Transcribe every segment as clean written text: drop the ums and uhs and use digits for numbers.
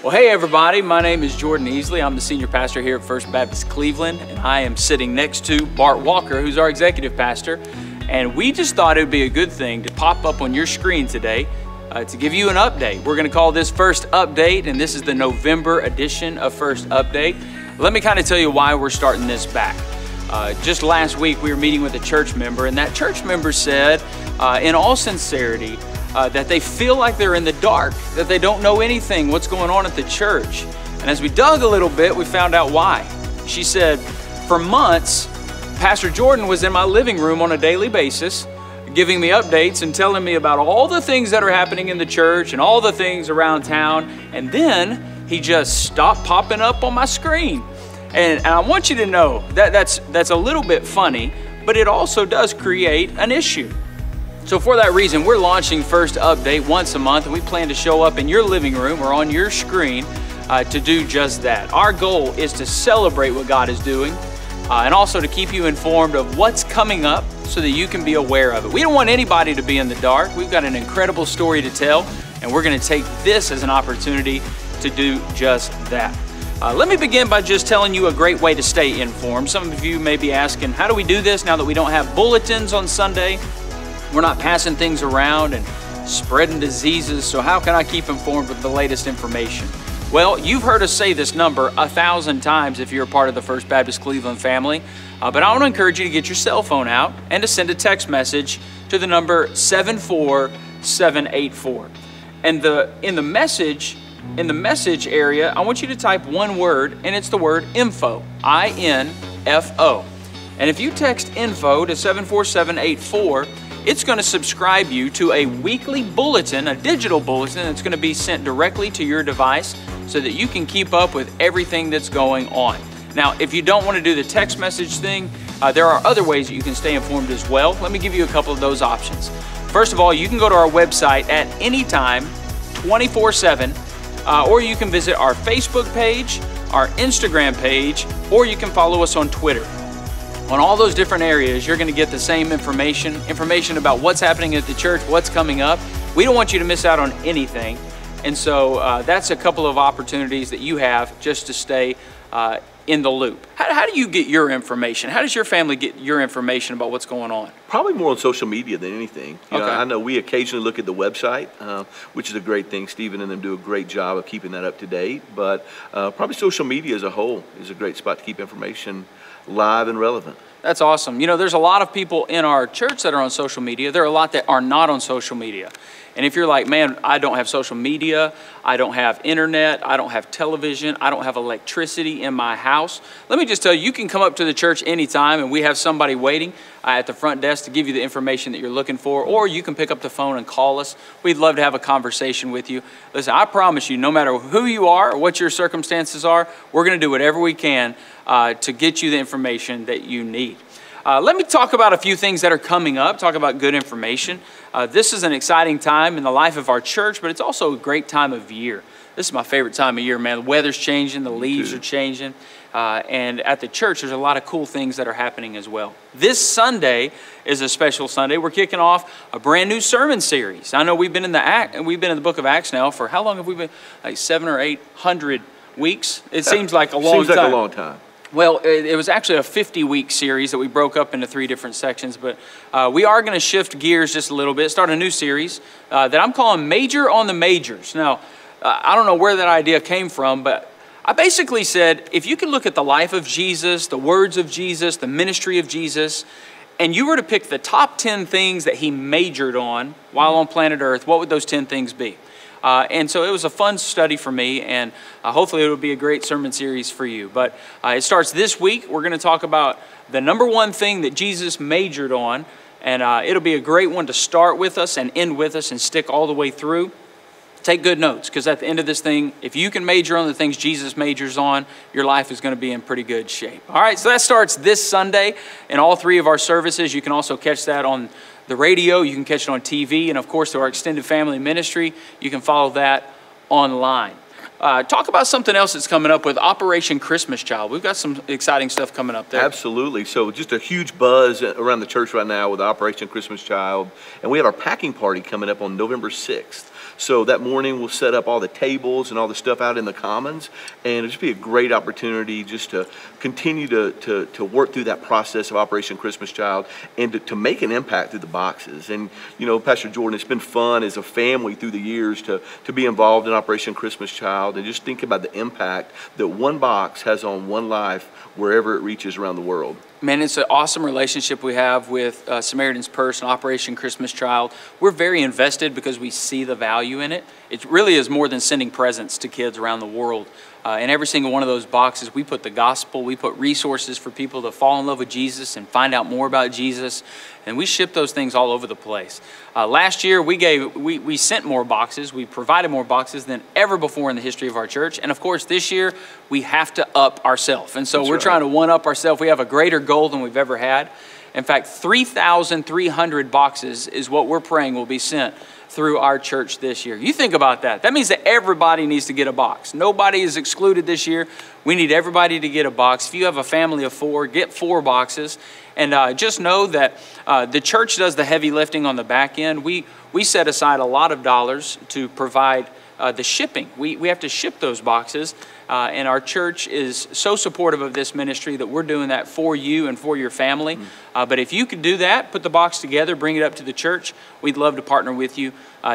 Well, hey everybody, my name is Jordan Easley. I'm the senior pastor here at First Baptist Cleveland, and I am sitting next to Bart Walker, who's our executive pastor. And we just thought it would be a good thing to pop up on your screen today to give you an update. We're going to call this First Update, and this is the November edition of First Update. Let me kind of tell you why we're starting this back. Just last week, we were meeting with a church member, and that church member said, in all sincerity, that they feel like they're in the dark, that they don't know anything, what's going on at the church. And as we dug a little bit, we found out why. She said, for months, Pastor Jordan was in my living room on a daily basis, giving me updates and telling me about all the things that are happening in the church and all the things around town. And then he just stopped popping up on my screen. And I want you to know that that's a little bit funny, but it also does create an issue. So for that reason, we're launching First Update once a month, and we plan to show up in your living room or on your screen to do just that. Our goal is to celebrate what God is doing and also to keep you informed of what's coming up so that you can be aware of it. We don't want anybody to be in the dark. We've got an incredible story to tell, and we're going to take this as an opportunity to do just that. Let me begin by just telling you a great way to stay informed. Some of you may be asking, how do we do this now that we don't have bulletins on Sunday? We're not passing things around and spreading diseases, so how can I keep informed with the latest information? Well, you've heard us say this number 1,000 times if you're a part of the First Baptist Cleveland family, but I want to encourage you to get your cell phone out and to send a text message to the number 74784. And in the message area, I want you to type one word, and it's the word info, I-N-F-O. And if you text info to 74784, it's going to subscribe you to a weekly bulletin, a digital bulletin that's going to be sent directly to your device so that you can keep up with everything that's going on. Now, if you don't want to do the text message thing, there are other ways that you can stay informed as well. Let me give you a couple of those options. First of all, you can go to our website at any time, 24/7, or you can visit our Facebook page, our Instagram page, or you can follow us on Twitter. On all those different areas, you're going to get the same information about what's happening at the church, what's coming up. We don't want you to miss out on anything. And so that's a couple of opportunities that you have just to stay in the loop. How do you get your information? How does your family get your information about what's going on? Probably more on social media than anything. You know, Okay. I know we occasionally look at the website, which is a great thing. Stephen and them do a great job of keeping that up to date. But probably social media as a whole is a great spot to keep information live and relevant. That's awesome. You know, there's a lot of people in our church that are on social media. There are a lot that are not on social media. And if you're like, man, I don't have social media, I don't have internet, I don't have television, I don't have electricity in my house, let me just tell you, you can come up to the church anytime and we have somebody waiting at the front desk to give you the information that you're looking for, or you can pick up the phone and call us. We'd love to have a conversation with you. Listen, I promise you, no matter who you are or what your circumstances are, we're going to do whatever we can to get you the information that you need. Let me talk about a few things that are coming up, talk about good information. This is an exciting time in the life of our church, but it's also a great time of year. This is my favorite time of year, man. The weather's changing, the leaves are changing, and at the church there's a lot of cool things that are happening as well. This Sunday is a special Sunday. We're kicking off a brand new sermon series. I know we've been in the book of Acts now for how long have we been? Like 700 or 800 weeks? It seems like a long time. Seems like a long time. Well, it was actually a 50-week series that we broke up into 3 different sections, but we are going to shift gears just a little bit, start a new series that I'm calling Major on the Majors. Now, I don't know where that idea came from, but I basically said, if you could look at the life of Jesus, the words of Jesus, the ministry of Jesus, and you were to pick the top 10 things that he majored on while on planet Earth, what would those 10 things be? And so it was a fun study for me, and hopefully it will be a great sermon series for you. But it starts this week. We're going to talk about the number one thing that Jesus majored on, and it'll be a great one to start with us and end with us and stick all the way through. Take good notes, because at the end of this thing, if you can major on the things Jesus majors on, your life is going to be in pretty good shape. All right, so that starts this Sunday in all 3 of our services. You can also catch that on the radio, you can catch it on TV, and of course through our extended family ministry, you can follow that online. Talk about something else that's coming up with Operation Christmas Child. We've got some exciting stuff coming up there. Absolutely. So just a huge buzz around the church right now with Operation Christmas Child. And we have our packing party coming up on November 6th. So that morning we'll set up all the tables and all the stuff out in the commons, and it'll just be a great opportunity just to continue to work through that process of Operation Christmas Child and to make an impact through the boxes. And you know, Pastor Jordan, it's been fun as a family through the years to be involved in Operation Christmas Child, and just think about the impact that one box has on one life wherever it reaches around the world. Man, it's an awesome relationship we have with Samaritan's Purse and Operation Christmas Child. We're very invested because we see the value in it. It really is more than sending presents to kids around the world. In every single one of those boxes, we put the gospel, we put resources for people to fall in love with Jesus and find out more about Jesus, and we ship those things all over the place. Last year, we sent more boxes, we provided more boxes than ever before in the history of our church, and of course, this year, we have to up ourselves, and so we're trying to one-up ourselves. We have a greater goal than we've ever had. In fact, 3,300 boxes is what we're praying will be sent through our church this year. You think about that. That means that everybody needs to get a box. Nobody is excluded this year. We need everybody to get a box. If you have a family of 4, get 4 boxes. And just know that the church does the heavy lifting on the back end. We set aside a lot of dollars to provide the shipping. We have to ship those boxes. And our church is so supportive of this ministry that we're doing that for you and for your family. But if you could do that, put the box together, bring it up to the church, we'd love to partner with you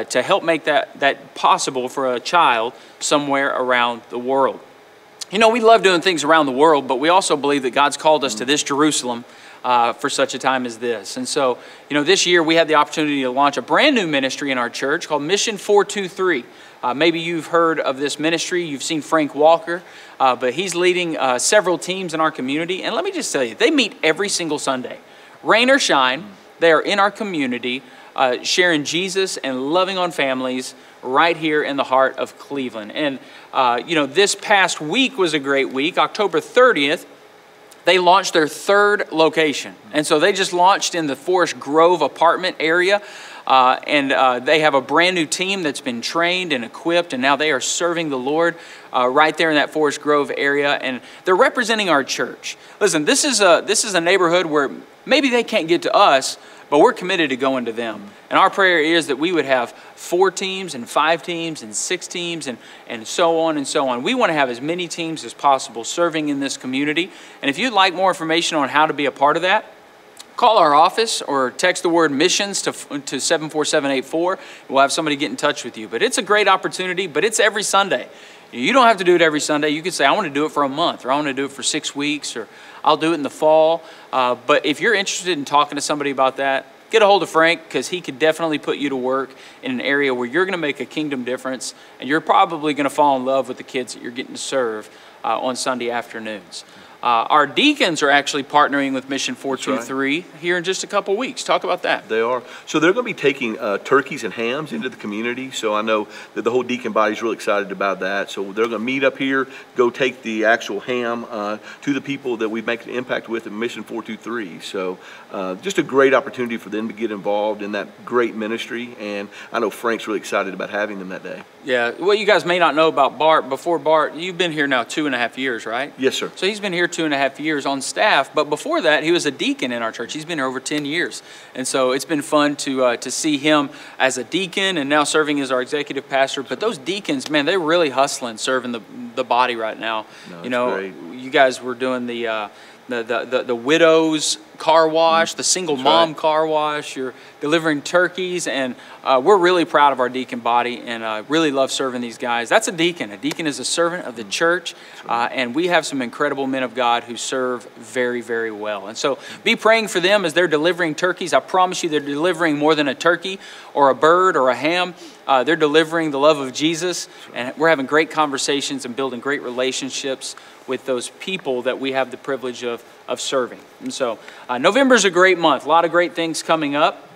to help make that possible for a child somewhere around the world. You know, we love doing things around the world, but we also believe that God's called us to this Jerusalem for such a time as this. And so, you know, this year we had the opportunity to launch a brand new ministry in our church called Mission 423. Maybe you've heard of this ministry. You've seen Frank Walker, but he's leading several teams in our community. And let me just tell you, they meet every single Sunday. Rain or shine, they are in our community, sharing Jesus and loving on families right here in the heart of Cleveland. And, you know, this past week was a great week. October 30th, they launched their 3rd location. And so they just launched in the Forest Grove apartment area. They have a brand new team that's been trained and equipped, and now they are serving the Lord right there in that Forest Grove area, and they're representing our church. Listen, this is a neighborhood where maybe they can't get to us, but we're committed to going to them. And our prayer is that we would have 4 teams and 5 teams and 6 teams and so on and so on. We want to have as many teams as possible serving in this community. And if you'd like more information on how to be a part of that, call our office or text the word missions to 74784. We'll have somebody get in touch with you. But it's a great opportunity, but it's every Sunday. You don't have to do it every Sunday. You can say, I want to do it for a month, or I want to do it for 6 weeks, or I'll do it in the fall. But if you're interested in talking to somebody about that, get a hold of Frank, because he could definitely put you to work in an area where you're going to make a kingdom difference, and you're probably going to fall in love with the kids that you're getting to serve on Sunday afternoons. Our deacons are actually partnering with Mission 423 here in just a couple weeks. Talk about that. They are. So they're going to be taking turkeys and hams into the community. So I know that the whole deacon body is really excited about that. So they're going to meet up here, go take the actual ham to the people that we make an impact with at Mission 423. So just a great opportunity for them to get involved in that great ministry. And I know Frank's really excited about having them that day. Yeah. What you guys may not know about Bart, before Bart, you've been here now 2.5 years, right? Yes, sir. So he's been here 2.5 years on staff, but before that, he was a deacon in our church. He's been here over 10 years. And so it's been fun to see him as a deacon and now serving as our executive pastor. But those deacons, man, they're really hustling, serving the body right now. No, you know, great. You guys were doing the widows car wash, the single mom car wash. You're delivering turkeys, and we're really proud of our deacon body, and really love serving these guys. That's a deacon. A deacon is a servant of the church, and we have some incredible men of God who serve very, very well. And so be praying for them as they're delivering turkeys. I promise you they're delivering more than a turkey or a bird or a ham. They're delivering the love of Jesus, and we're having great conversations and building great relationships with those people that we have the privilege of serving. And so November's a great month. A lot of great things coming up.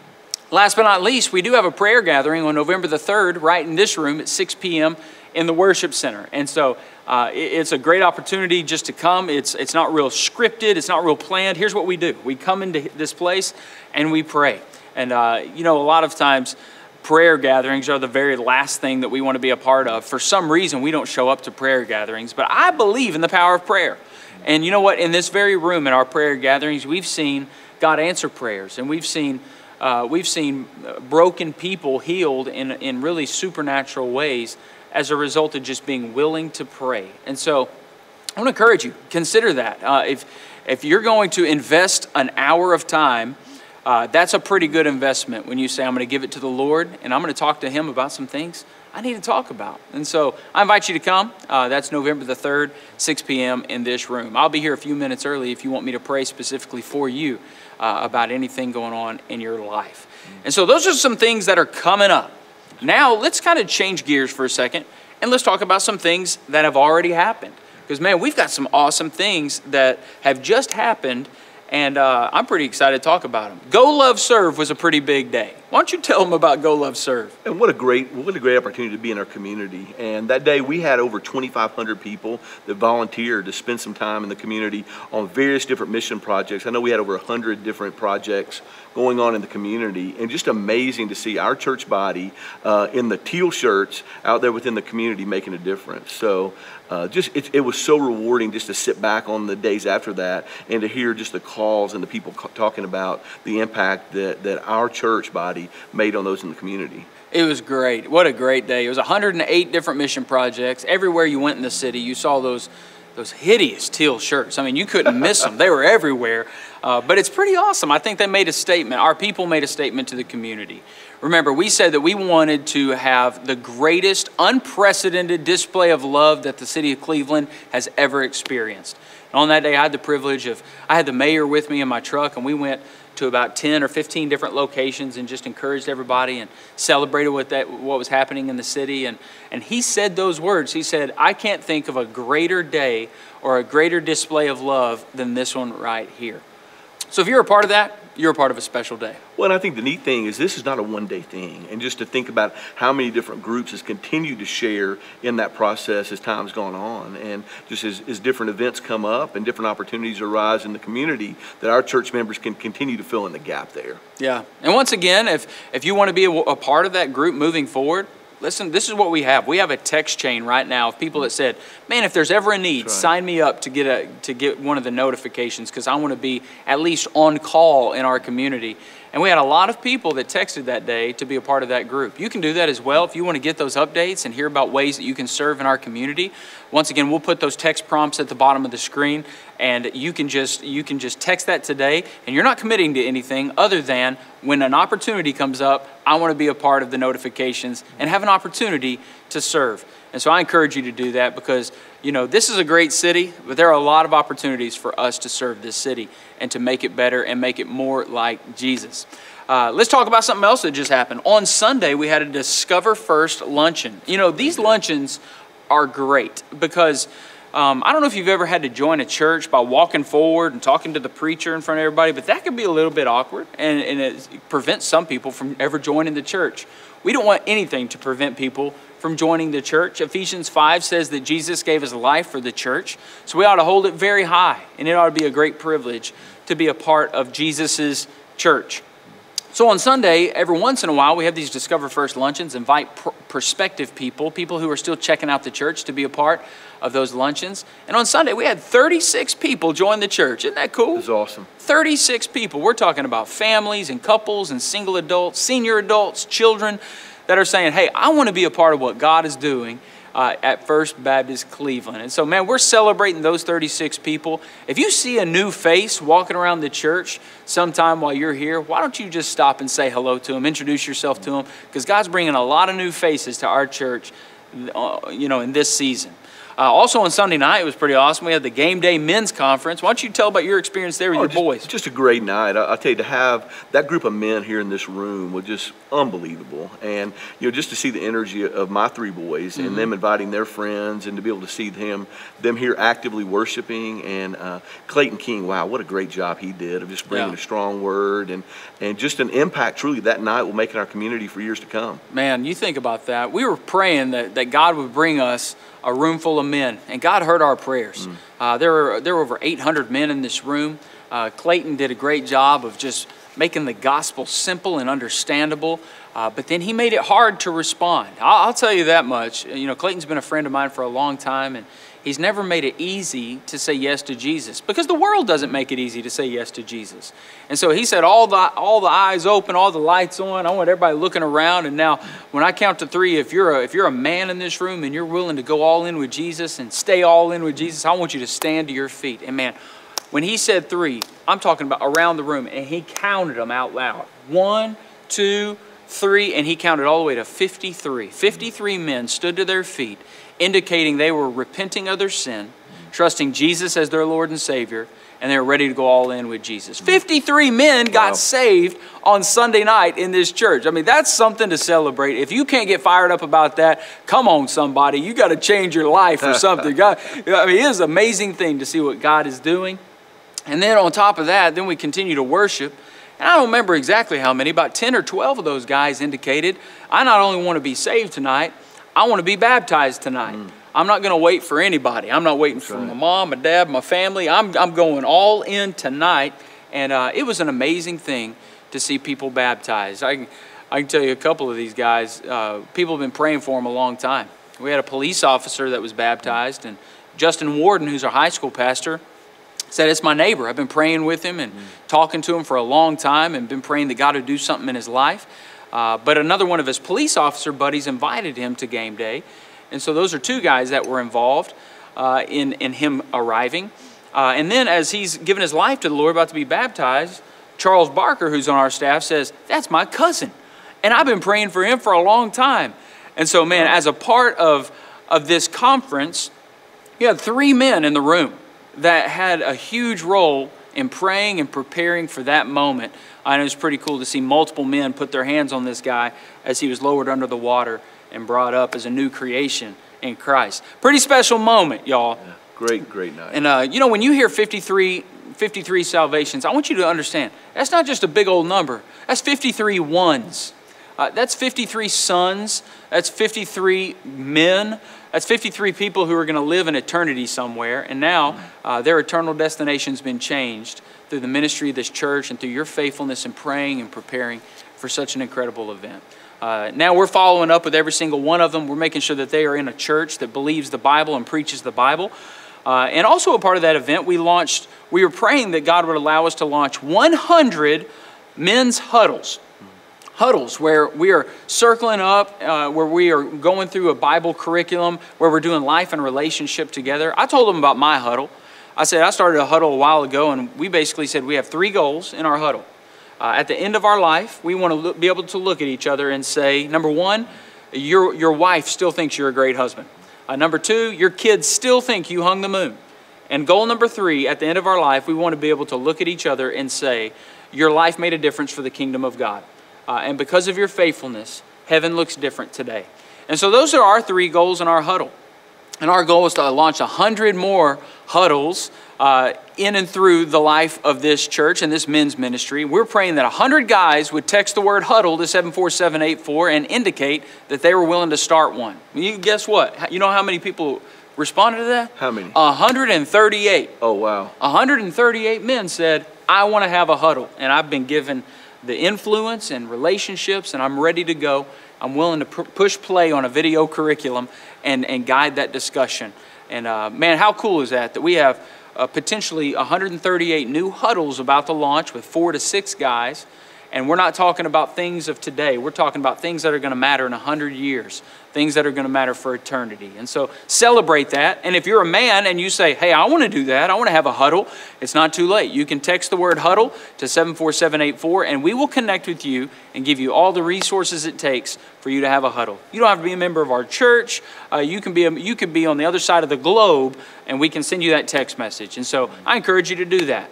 Last but not least, we do have a prayer gathering on November the 3rd right in this room at 6 p.m. in the worship center. And so it's a great opportunity just to come. It's not real scripted. It's not real planned. Here's what we do. We come into this place and we pray. And, you know, a lot of times prayer gatherings are the very last thing that we want to be a part of. For some reason, we don't show up to prayer gatherings, but I believe in the power of prayer. And you know what? In this very room, in our prayer gatherings, we've seen God answer prayers, and we've seen We've seen broken people healed in really supernatural ways as a result of just being willing to pray. And so I want to encourage you, consider that. If you're going to invest an hour of time, that's a pretty good investment when you say, I'm going to give it to the Lord and I'm going to talk to Him about some things I need to talk about. And so I invite you to come. That's November the 3rd, 6 p.m. in this room. I'll be here a few minutes early if you want me to pray specifically for you about anything going on in your life. And so those are some things that are coming up. Now let's kind of change gears for a second and let's talk about some things that have already happened. Because, man, we've got some awesome things that have just happened, and I'm pretty excited to talk about them. Go Love Serve was a pretty big day. Why don't you tell them about Go Love Serve? And what a great opportunity to be in our community. And that day we had over 2,500 people that volunteered to spend some time in the community on various different mission projects. I know we had over 100 different projects going on in the community, and just amazing to see our church body in the teal shirts out there within the community making a difference. So it was so rewarding just to sit back on the days after that and to hear just the calls and the people talking about the impact that our church body made on those in the community. It was great. What a great day. It was 108 different mission projects. Everywhere you went in the city, you saw those hideous teal shirts. I mean, you couldn't miss them. They were everywhere. But it's pretty awesome. I think they made a statement. Our people made a statement to the community. Remember, we said that we wanted to have the greatest unprecedented display of love that the city of Cleveland has ever experienced. And on that day, I had the mayor with me in my truck, and we went to about 10 or 15 different locations and just encouraged everybody and celebrated what was happening in the city. And he said those words. He said, I can't think of a greater day or a greater display of love than this one right here. So if you're a part of that, you're a part of a special day. Well, and I think the neat thing is this is not a one-day thing. And just to think about how many different groups has continued to share in that process as time's gone on. And just as different events come up and different opportunities arise in the community, that our church members can continue to fill in the gap there. Yeah. And once again, if you want to be a part of that group moving forward, listen, this is what we have. We have a text chain right now of people that said, man, if there's ever a need, sign me up to get one of the notifications because I want to be at least on call in our community. And we had a lot of people that texted that day to be a part of that group. You can do that as well if you want to get those updates and hear about ways that you can serve in our community. Once again, we'll put those text prompts at the bottom of the screen, and you can just text that today, and you're not committing to anything other than when an opportunity comes up, I want to be a part of the notifications and have an opportunity to serve. And so I encourage you to do that because, you know, this is a great city, but there are a lot of opportunities for us to serve this city and to make it better and make it more like Jesus. Let's talk about something else that just happened. On Sunday, we had a Discover First luncheon. You know, these luncheons are great because I don't know if you've ever had to join a church by walking forward and talking to the preacher in front of everybody, but that can be a little bit awkward and it prevents some people from ever joining the church. We don't want anything to prevent people from joining the church. Ephesians 5 says that Jesus gave his life for the church, so we ought to hold it very high, and it ought to be a great privilege to be a part of Jesus's church. So on Sunday, every once in a while, we have these Discover First luncheons, invite prospective people who are still checking out the church to be a part of those luncheons. And on Sunday, we had 36 people join the church. Isn't that cool? That's awesome. 36 people. We're talking about families and couples and single adults, senior adults, children that are saying, hey, I want to be a part of what God is doing at First Baptist Cleveland. And so, man, we're celebrating those 36 people. If you see a new face walking around the church sometime while you're here, why don't you just stop and say hello to them, introduce yourself to them, because God's bringing a lot of new faces to our church, in this season. Also on Sunday night, it was pretty awesome. We had the Game Day Men's Conference. Why don't you tell about your experience there with your boys? Just a great night. I'll tell you, to have that group of men here in this room was just unbelievable. And, just to see the energy of my three boys and them inviting their friends and to be able to see them here actively worshiping. And Clayton King, wow, what a great job he did of just bringing a strong word and just an impact truly that night will make in our community for years to come. Man, you think about that. We were praying that God would bring us a room full of men, and God heard our prayers. There were over 800 men in this room. Clayton did a great job of just making the gospel simple and understandable, but then he made it hard to respond. I'll tell you that much. Clayton's been a friend of mine for a long time, and He's never made it easy to say yes to Jesus, because the world doesn't make it easy to say yes to Jesus. And so he said, all the eyes open, all the lights on. I want everybody looking around. And now when I count to 3, if you're a man in this room and you're willing to go all in with Jesus and stay all in with Jesus, I want you to stand to your feet. And man, when he said 3, I'm talking about around the room, and he counted them out loud. 1, 2, 3, and he counted all the way to 53. 53 men stood to their feet, indicating they were repenting of their sin, trusting Jesus as their Lord and Savior, and they were ready to go all in with Jesus. 53 men got saved on Sunday night in this church. I mean, that's something to celebrate. If you can't get fired up about that, come on, somebody. You got to change your life or something. God, I mean, it is an amazing thing to see what God is doing. And then on top of that, then we continue to worship. And I don't remember exactly how many, about 10 or 12 of those guys indicated, I not only want to be saved tonight, I want to be baptized tonight. I'm not going to wait for anybody. I'm not waiting for my mom, my dad, my family. I'm going all in tonight. And it was an amazing thing to see people baptized. I can tell you a couple of these guys, people have been praying for them a long time. We had a police officer that was baptized, and Justin Warden, who's our high school pastor, said, it's my neighbor. I've been praying with him and talking to him for a long time and been praying that God would do something in his life. But another one of his police officer buddies invited him to game day. And so those are 2 guys that were involved in him arriving. And then as he's given his life to the Lord, about to be baptized, Charles Barker, who's on our staff, says, that's my cousin. And I've been praying for him for a long time. And so, man, as a part of this conference, you had 3 men in the room that had a huge role in praying and preparing for that moment. And it was pretty cool to see multiple men put their hands on this guy as he was lowered under the water and brought up as a new creation in Christ. Pretty special moment, y'all. Yeah, great night. And you know, when you hear 53 salvations, I want you to understand, that's not just a big old number. That's 53 ones. That's 53 sons. That's 53 men. That's 53 people who are going to live in eternity somewhere. And now their eternal destination's been changed through the ministry of this church and through your faithfulness in praying and preparing for such an incredible event. Now we're following up with every single one of them. We're making sure that they are in a church that believes the Bible and preaches the Bible. And also a part of that event, we were praying that God would allow us to launch 100 men's huddles. Huddles where we are circling up, where we are going through a Bible curriculum, where we're doing life and relationship together. I told them about my huddle. I said, I started a huddle a while ago, and we basically said we have 3 goals in our huddle. At the end of our life, we want to be able to look at each other and say, number 1, your wife still thinks you're a great husband. Number 2, your kids still think you hung the moon. And goal number 3, at the end of our life, we want to be able to look at each other and say, your life made a difference for the kingdom of God. And because of your faithfulness, heaven looks different today. And so those are our 3 goals in our huddle. And our goal is to launch 100 more huddles in and through the life of this church and this men's ministry. We're praying that 100 guys would text the word huddle to 74784 and indicate that they were willing to start one. You guess what? You know how many people responded to that? How many? 138. Oh, wow. 138 men said, I want to have a huddle. And I've been given the influence and relationships, and I'm ready to go. I'm willing to push play on a video curriculum and guide that discussion. And man, how cool is that we have potentially 138 new huddles about to launch with 4 to 6 guys. And we're not talking about things of today. We're talking about things that are going to matter in 100 years, things that are going to matter for eternity. And so celebrate that. And if you're a man and you say, hey, I want to do that, I want to have a huddle, it's not too late. You can text the word huddle to 74784, and we will connect with you and give you all the resources it takes for you to have a huddle. You don't have to be a member of our church. You can be on the other side of the globe, and we can send you that text message. And so I encourage you to do that.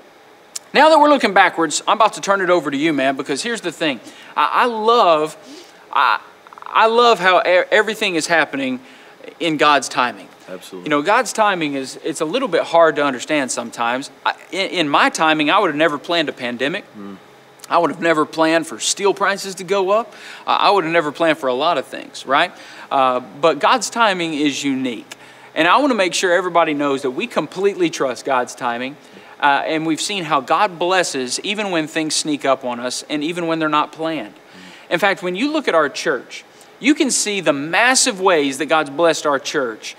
Now that we're looking backwards, I'm about to turn it over to you, man, because here's the thing. I love how everything is happening in God's timing. Absolutely. You know, God's timing it's a little bit hard to understand sometimes. In my timing, I would have never planned a pandemic. I would have never planned for steel prices to go up. I would have never planned for a lot of things, right? But God's timing is unique. And I want to make sure everybody knows that we completely trust God's timing. And we've seen how God blesses even when things sneak up on us and even when they're not planned. In fact, when you look at our church, you can see the massive ways that God's blessed our church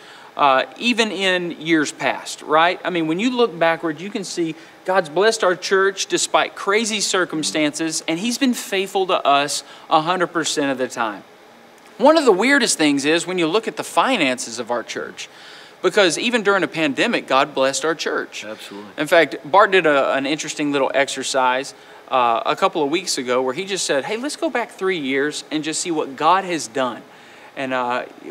even in years past, right? I mean, when you look backward, you can see God's blessed our church despite crazy circumstances, and He's been faithful to us 100% of the time. One of the weirdest things is when you look at the finances of our church, because even during a pandemic, God blessed our church. Absolutely. In fact, Bart did an interesting little exercise a couple of weeks ago where he just said, hey, let's go back 3 years and just see what God has done. And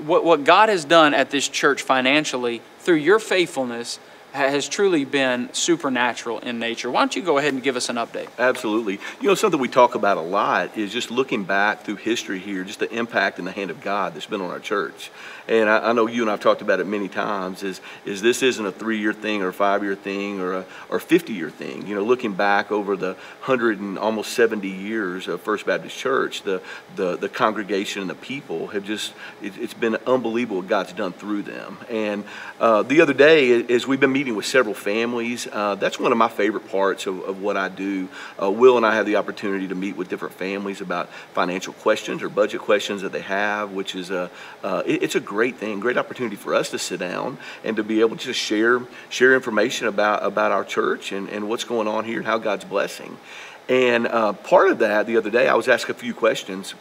what God has done at this church financially through your faithfulness has truly been supernatural in nature. Why don't you go ahead and give us an update? Absolutely. You know, something we talk about a lot is just looking back through history here, just the impact and the hand of God that's been on our church. And I know you and I've talked about it many times, is this isn't a 3-year thing or a 5-year thing or a 50-year thing. You know, looking back over the 100 and almost 70 years of First Baptist Church, the congregation and the people have just, it's been unbelievable what God's done through them. And the other day, as we've been meeting with several families, that's one of my favorite parts of what I do. Will and I have the opportunity to meet with different families about financial questions or budget questions that they have, which is it's a great thing, great opportunity for us to sit down and to be able to just share information about our church and what's going on here and how God's blessing. And part of that, the other day, I was asked a few questions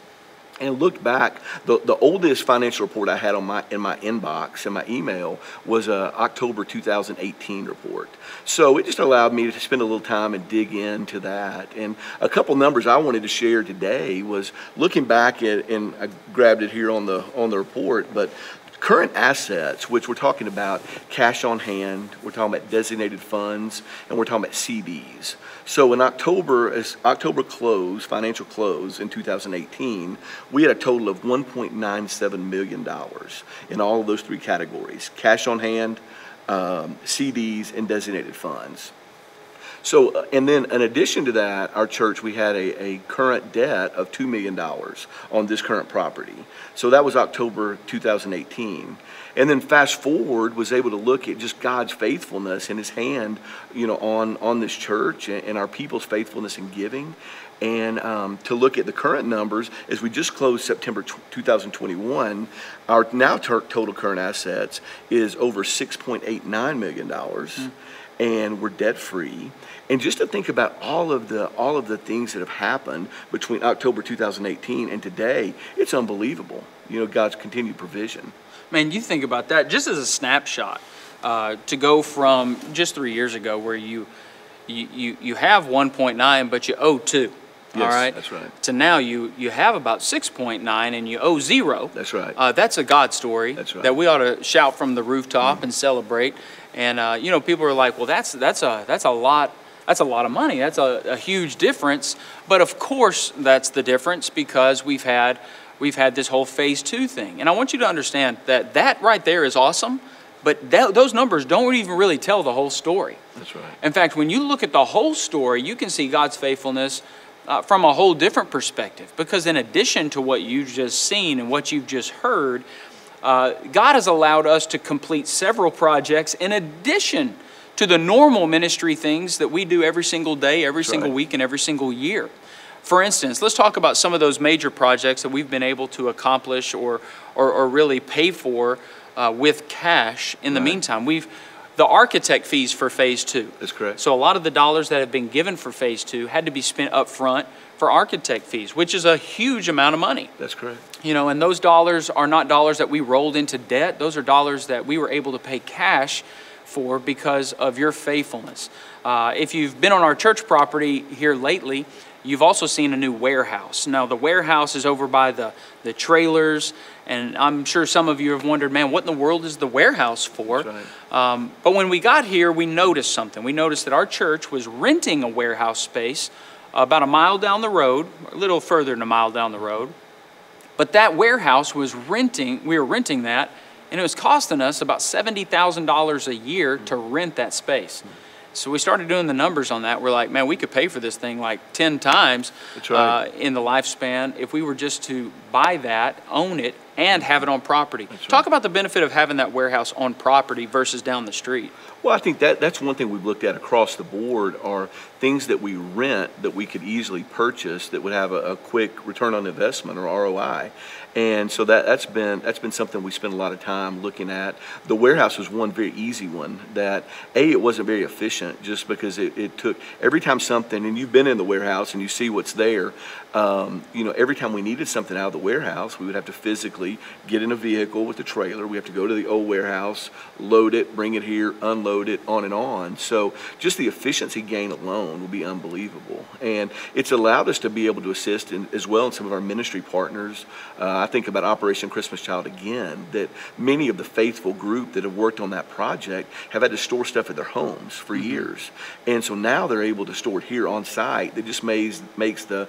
and looked back. The oldest financial report I had in my inbox, in my email, was a October 2018 report. So it just allowed me to spend a little time and dig into that. And a couple numbers I wanted to share today was looking back at, and I grabbed it here on the report, but current assets, which we're talking about cash on hand, we're talking about designated funds, and we're talking about CDs. So in October, as October close, financial close in 2018, we had a total of $1.97 million in all of those 3 categories: cash on hand, CDs, and designated funds. So, and then in addition to that, our church, we had a current debt of $2 million on this current property. So that was October 2018. And then fast forward, was able to look at just God's faithfulness and His hand, you know, on this church and our people's faithfulness in giving. And to look at the current numbers, as we just closed September 2021, our now total current assets is over $6.89 million. And we're debt free. And just to think about all of the things that have happened between October 2018 and today, it's unbelievable. You know, God's continued provision. Man, you think about that just as a snapshot, to go from just 3 years ago where you have 1.9 but you owe 2. Yes, all right, that's right. To now you have about 6.9 and you owe 0. That's right. That's a God story. That's right. That we ought to shout from the rooftop and celebrate. And you know, people are like, well, that's a lot. That's a lot of money. That's a huge difference. But of course, that's the difference because we've had this whole phase 2 thing. And I want you to understand that right there is awesome. But those numbers don't even really tell the whole story. That's right. In fact, when you look at the whole story, you can see God's faithfulness from a whole different perspective. Because in addition to what you've just seen and what you've just heard, God has allowed us to complete several projects in addition to the normal ministry things that we do every single day, every single week, and every single year. For instance, let's talk about some of those major projects that we've been able to accomplish or really pay for with cash in the meantime. The architect fees for phase 2. That's correct. So a lot of the dollars that have been given for phase 2 had to be spent up front for architect fees, which is a huge amount of money. That's correct. You know, and those dollars are not dollars that we rolled into debt. Those are dollars that we were able to pay cash for because of your faithfulness. If you've been on our church property here lately, you've also seen a new warehouse. Now, the warehouse is over by the trailers, and I'm sure some of you have wondered, man, what in the world is the warehouse for? That's right. But when we got here, we noticed something. We noticed that our church was renting a warehouse space about a mile down the road, a little further than a mile down the road. But that warehouse was renting, we were renting that, and it was costing us about $70,000 a year to rent that space. So we started doing the numbers on that. We're like, man, we could pay for this thing like 10 times That's right. In the lifespan if we were just to buy that, own it, and have it on property. That's right. Talk about the benefit of having that warehouse on property versus down the street. Well, I think that's one thing we've looked at across the board are things that we rent that we could easily purchase that would have a quick return on investment or ROI. And so that's been something we spend a lot of time looking at. The warehouse was one very easy one that, it wasn't very efficient just because it took, every time something, and you've been in the warehouse and you see what's there, every time we needed something out of the warehouse, we would have to physically get in a vehicle with a trailer. We have to go to the old warehouse, load it, bring it here, unload it, on and on. So just the efficiency gain alone will be unbelievable. And it's allowed us to be able to assist as well in some of our ministry partners. I think about Operation Christmas Child again, that many of the faithful group that have worked on that project have had to store stuff at their homes for years. And so now they're able to store it here on site. That just makes the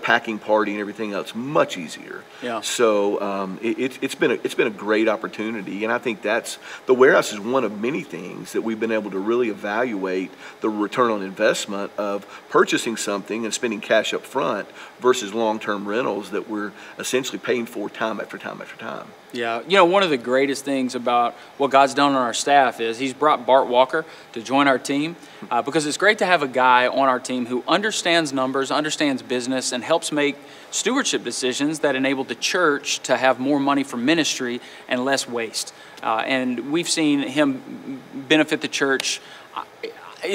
packing party and everything else much easier. Yeah. So it's been a great opportunity, and I think the warehouse is one of many things that we've been able to really evaluate the return on investment of purchasing something and spending cash up front versus long-term rentals that we're essentially paying for time after time after time. Yeah, one of the greatest things about what God's done on our staff is He's brought Bart Walker to join our team because it's great to have a guy on our team who understands numbers, understands business, and helps make stewardship decisions that enable the church to have more money for ministry and less waste. And we've seen him benefit the church.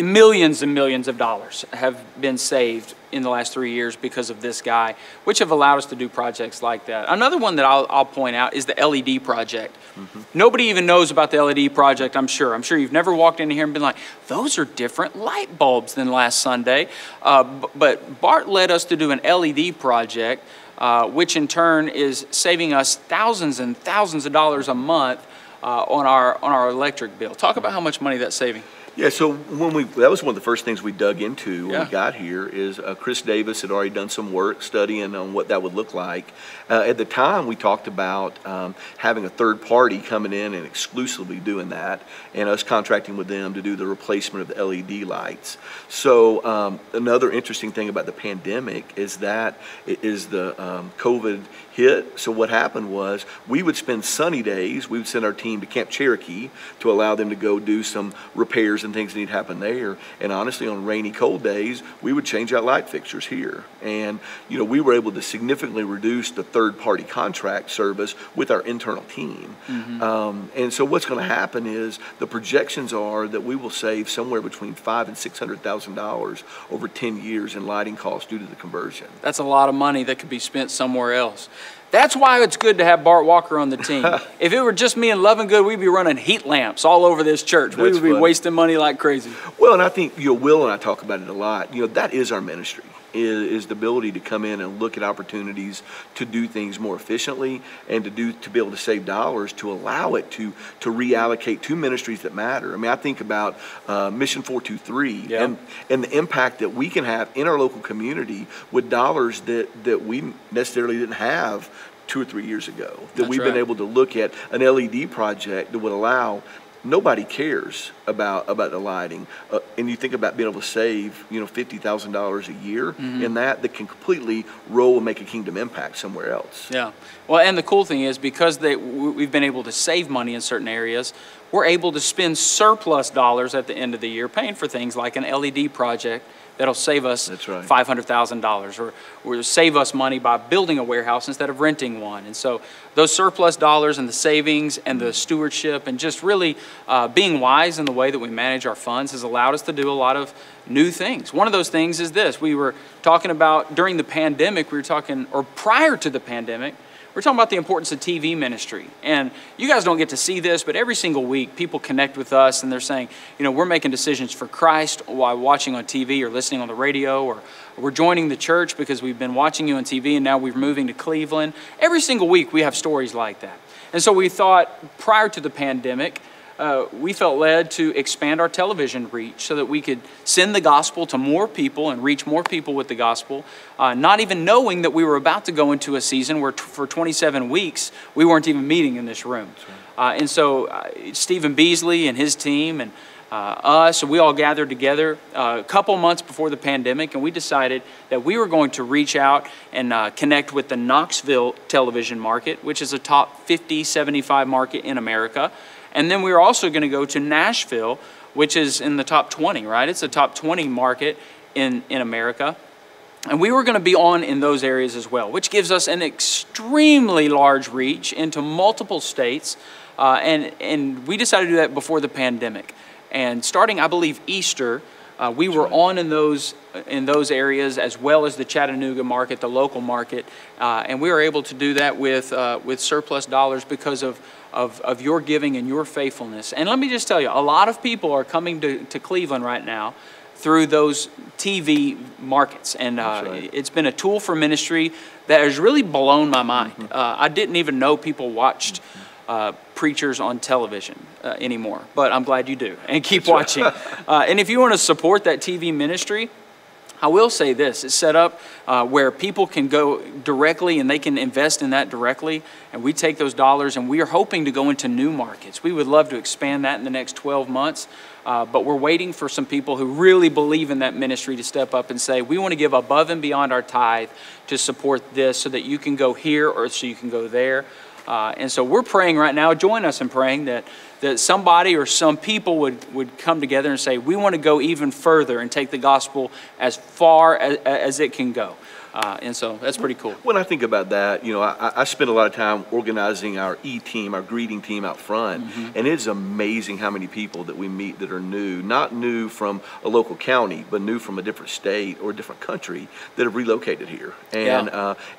Millions and millions of dollars have been saved in the last 3 years because of this guy, which have allowed us to do projects like that. Another one that I'll point out is the LED project. Nobody even knows about the LED project, I'm sure. I'm sure you've never walked in here and been like, those are different light bulbs than last Sunday. But Bart led us to do an LED project, which in turn is saving us thousands and thousands of dollars a month on our electric bill. Talk about how much money that's saving. Yeah, so that was one of the first things we dug into when we got here is Chris Davis had already done some work studying on what that would look like. At the time, we talked about having a third party coming in and exclusively doing that, and us contracting with them to do the replacement of the LED lights. So another interesting thing about the pandemic is the COVID hit. So what happened was we would spend sunny days, we would send our team to Camp Cherokee to allow them to go do some repairs and things that need to happen there. And honestly, on rainy, cold days, we would change out light fixtures here. And, we were able to significantly reduce the third-party contract service with our internal team. And so what's going to happen is the projections are that we will save somewhere between $500,000 and $600,000 over 10 years in lighting costs due to the conversion. That's a lot of money that could be spent somewhere else. That's why it's good to have Bart Walker on the team. If it were just me and Loving Good, we'd be running heat lamps all over this church. We would be wasting money like crazy. Well, and I think, Will and I talk about it a lot. That is our ministry, is the ability to come in and look at opportunities to do things more efficiently and to be able to save dollars to allow it to reallocate to ministries that matter. I mean, I think about Mission 423 and the impact that we can have in our local community with dollars that we necessarily didn't have 2 or 3 years ago. That we've been able to look at an LED project that would allow. Nobody cares about the lighting, and you think about being able to save $50,000 a year in that can completely roll and make a kingdom impact somewhere else. Yeah, well, and the cool thing is because we've been able to save money in certain areas, we're able to spend surplus dollars at the end of the year paying for things like an LED project that'll save us $500,000 or save us money by building a warehouse instead of renting one. And so those surplus dollars and the savings and the stewardship and just really being wise in the way that we manage our funds has allowed us to do a lot of new things. One of those things is this. We were talking about during the pandemic, or prior to the pandemic, we're talking about the importance of TV ministry. And you guys don't get to see this, but every single week people connect with us and they're saying, we're making decisions for Christ while watching on TV or listening on the radio, or we're joining the church because we've been watching you on TV and now we're moving to Cleveland. Every single week we have stories like that. And so we thought prior to the pandemic, we felt led to expand our television reach so that we could send the gospel to more people and reach more people with the gospel, not even knowing that we were about to go into a season where for 27 weeks we weren't even meeting in this room. And so Stephen Beasley and his team and us, and we all gathered together a couple months before the pandemic, and we decided that we were going to reach out and connect with the Knoxville television market, which is a top 50, 75 market in America. And then we were also going to go to Nashville, which is in the top 20, right? It's a top 20 market in America. And we were going to be on in those areas as well, which gives us an extremely large reach into multiple states. And we decided to do that before the pandemic. And starting, I believe, Easter, we were on in those areas, as well as the Chattanooga market, the local market, and we were able to do that with surplus dollars because of your giving and your faithfulness. And let me just tell you, a lot of people are coming to Cleveland right now through those TV markets, and it's been a tool for ministry that has really blown my mind. I didn't even know people watched preachers on television anymore, but I'm glad you do, and keep watching. And if you want to support that TV ministry, I will say this: it's set up where people can go directly and they can invest in that directly, and we take those dollars and we are hoping to go into new markets. We would love to expand that in the next 12 months, but we're waiting for some people who really believe in that ministry to step up and say, we want to give above and beyond our tithe to support this so that you can go here or so you can go there. And so we're praying right now, join us in praying that somebody or some people would come together and say, we want to go even further and take the gospel as far as it can go. And so that's pretty cool. When I think about that, you know, I spend a lot of time organizing our E-team, our greeting team out front, and it's amazing how many people that we meet that are new, not new from a local county, but new from a different state or a different country that have relocated here. And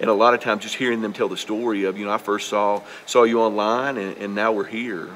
and a lot of times just hearing them tell the story of, you know, I first saw you online and now we're here.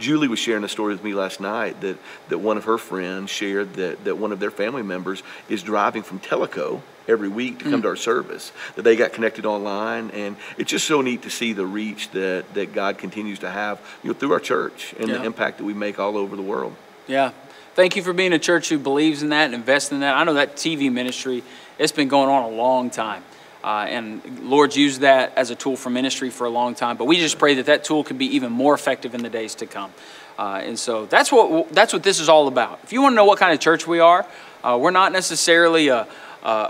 Julie was sharing a story with me last night that one of her friends shared that one of their family members is driving from Tellico every week to come to our service, that they got connected online, and it's just so neat to see the reach that God continues to have, you know, through our church and the impact that we make all over the world. Yeah. Thank you for being a church who believes in that and invests in that. I know that TV ministry, it's been going on a long time. And Lord's used that as a tool for ministry for a long time, but we just pray that tool can be even more effective in the days to come. And so that's what this is all about. If you want to know what kind of church we are, we're not necessarily a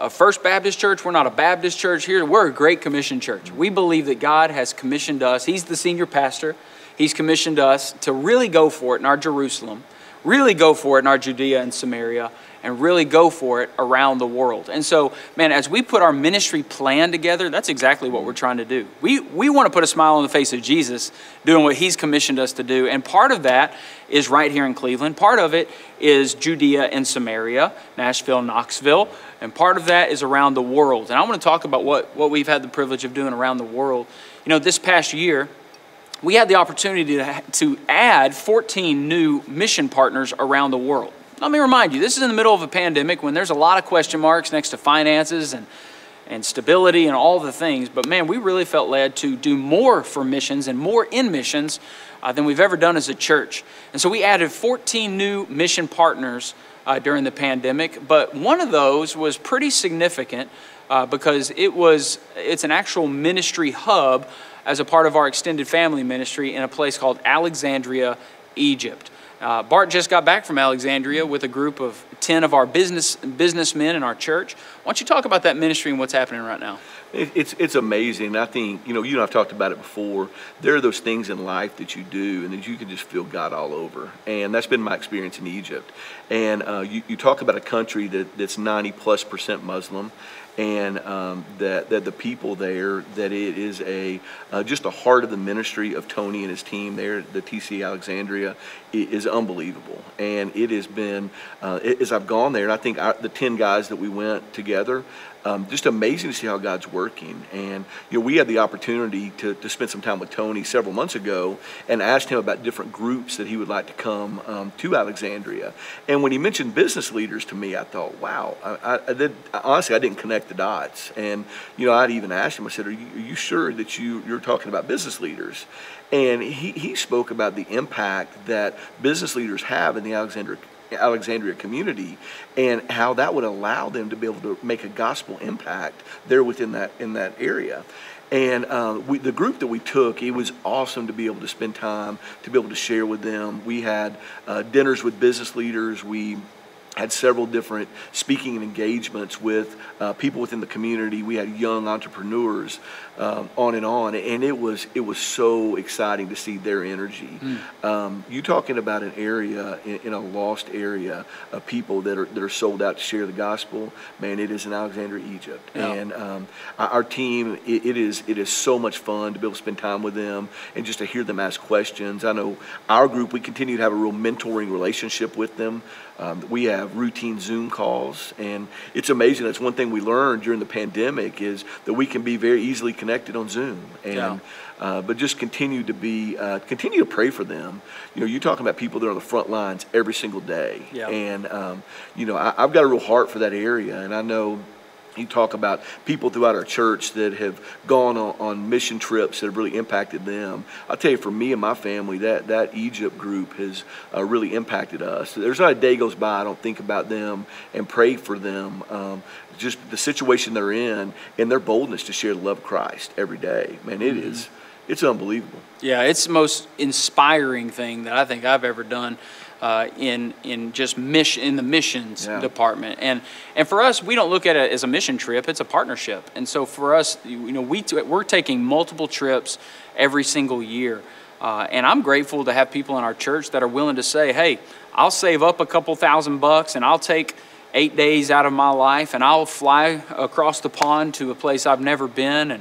First Baptist church. We're not a Baptist church here. We're a Great Commission church. We believe that God has commissioned us. He's the senior pastor. He's commissioned us to really go for it in our Jerusalem, really go for it in our Judea and Samaria, and really go for it around the world. And so, man, as we put our ministry plan together, that's exactly what we're trying to do. We want to put a smile on the face of Jesus doing what He's commissioned us to do. And part of that is right here in Cleveland. Part of it is Judea and Samaria, Nashville, Knoxville. And part of that is around the world. And I want to talk about what we've had the privilege of doing around the world. You know, this past year, we had the opportunity to add 14 new mission partners around the world. Let me remind you, this is in the middle of a pandemic when there's a lot of question marks next to finances and stability and all the things. But man, we really felt led to do more for missions and more in missions than we've ever done as a church. And so we added 14 new mission partners during the pandemic. But one of those was pretty significant because it's an actual ministry hub as a part of our extended family ministry in a place called Alexandria, Egypt. Bart just got back from Alexandria with a group of 10 of our businessmen in our church. Why don't you talk about that ministry and what's happening right now? It's amazing. I think, you and I've talked about it before. There are those things in life that you do and that you can just feel God all over. And that's been my experience in Egypt. And you talk about a country that's 90+% Muslim, and that the people there, that it is just the heart of the ministry of Tony and his team there, the TC Alexandria, is unbelievable. And it has been, as I've gone there, and I think the 10 guys that we went together, just amazing to see how God's working. And we had the opportunity to spend some time with Tony several months ago and asked him about different groups that he would like to come to Alexandria. And when he mentioned business leaders to me, I thought, wow, honestly, I didn't connect the dots. And I'd even asked him, I said, are you sure that you're talking about business leaders? And he spoke about the impact that business leaders have in the Alexandria community, and how that would allow them to be able to make a gospel impact there within that area. And the group that we took, it was awesome to be able to spend time, to be able to share with them. We had dinners with business leaders. We had several different speaking engagements with people within the community. We had young entrepreneurs, on, and it was so exciting to see their energy. You talking about an area in a lost area of people that are sold out to share the gospel. Man, it is in Alexandria, Egypt, and our team. It is so much fun to be able to spend time with them and just to hear them ask questions. I know our group, we continue to have a real mentoring relationship with them. We have routine Zoom calls, and it's amazing. That's one thing we learned during the pandemic, is that we can be very easily connected on Zoom, and but just continue to pray for them. You know, you're talking about people that are on the front lines every single day, and you know, I've got a real heart for that area, and I know. You talk about people throughout our church that have gone on mission trips that have really impacted them. I'll tell you, for me and my family, that Egypt group has really impacted us. There's not a day goes by I don't think about them and pray for them. Just the situation they're in and their boldness to share the love of Christ every day. Man, it's unbelievable. Yeah, it's the most inspiring thing that I think I've ever done. In just in the missions department, and for us, we don't look at it as a mission trip; it's a partnership. And so for us, you know, we're taking multiple trips every single year, and I'm grateful to have people in our church that are willing to say, "Hey, I'll save up a couple $1,000 and I'll take 8 days out of my life, and I'll fly across the pond to a place I've never been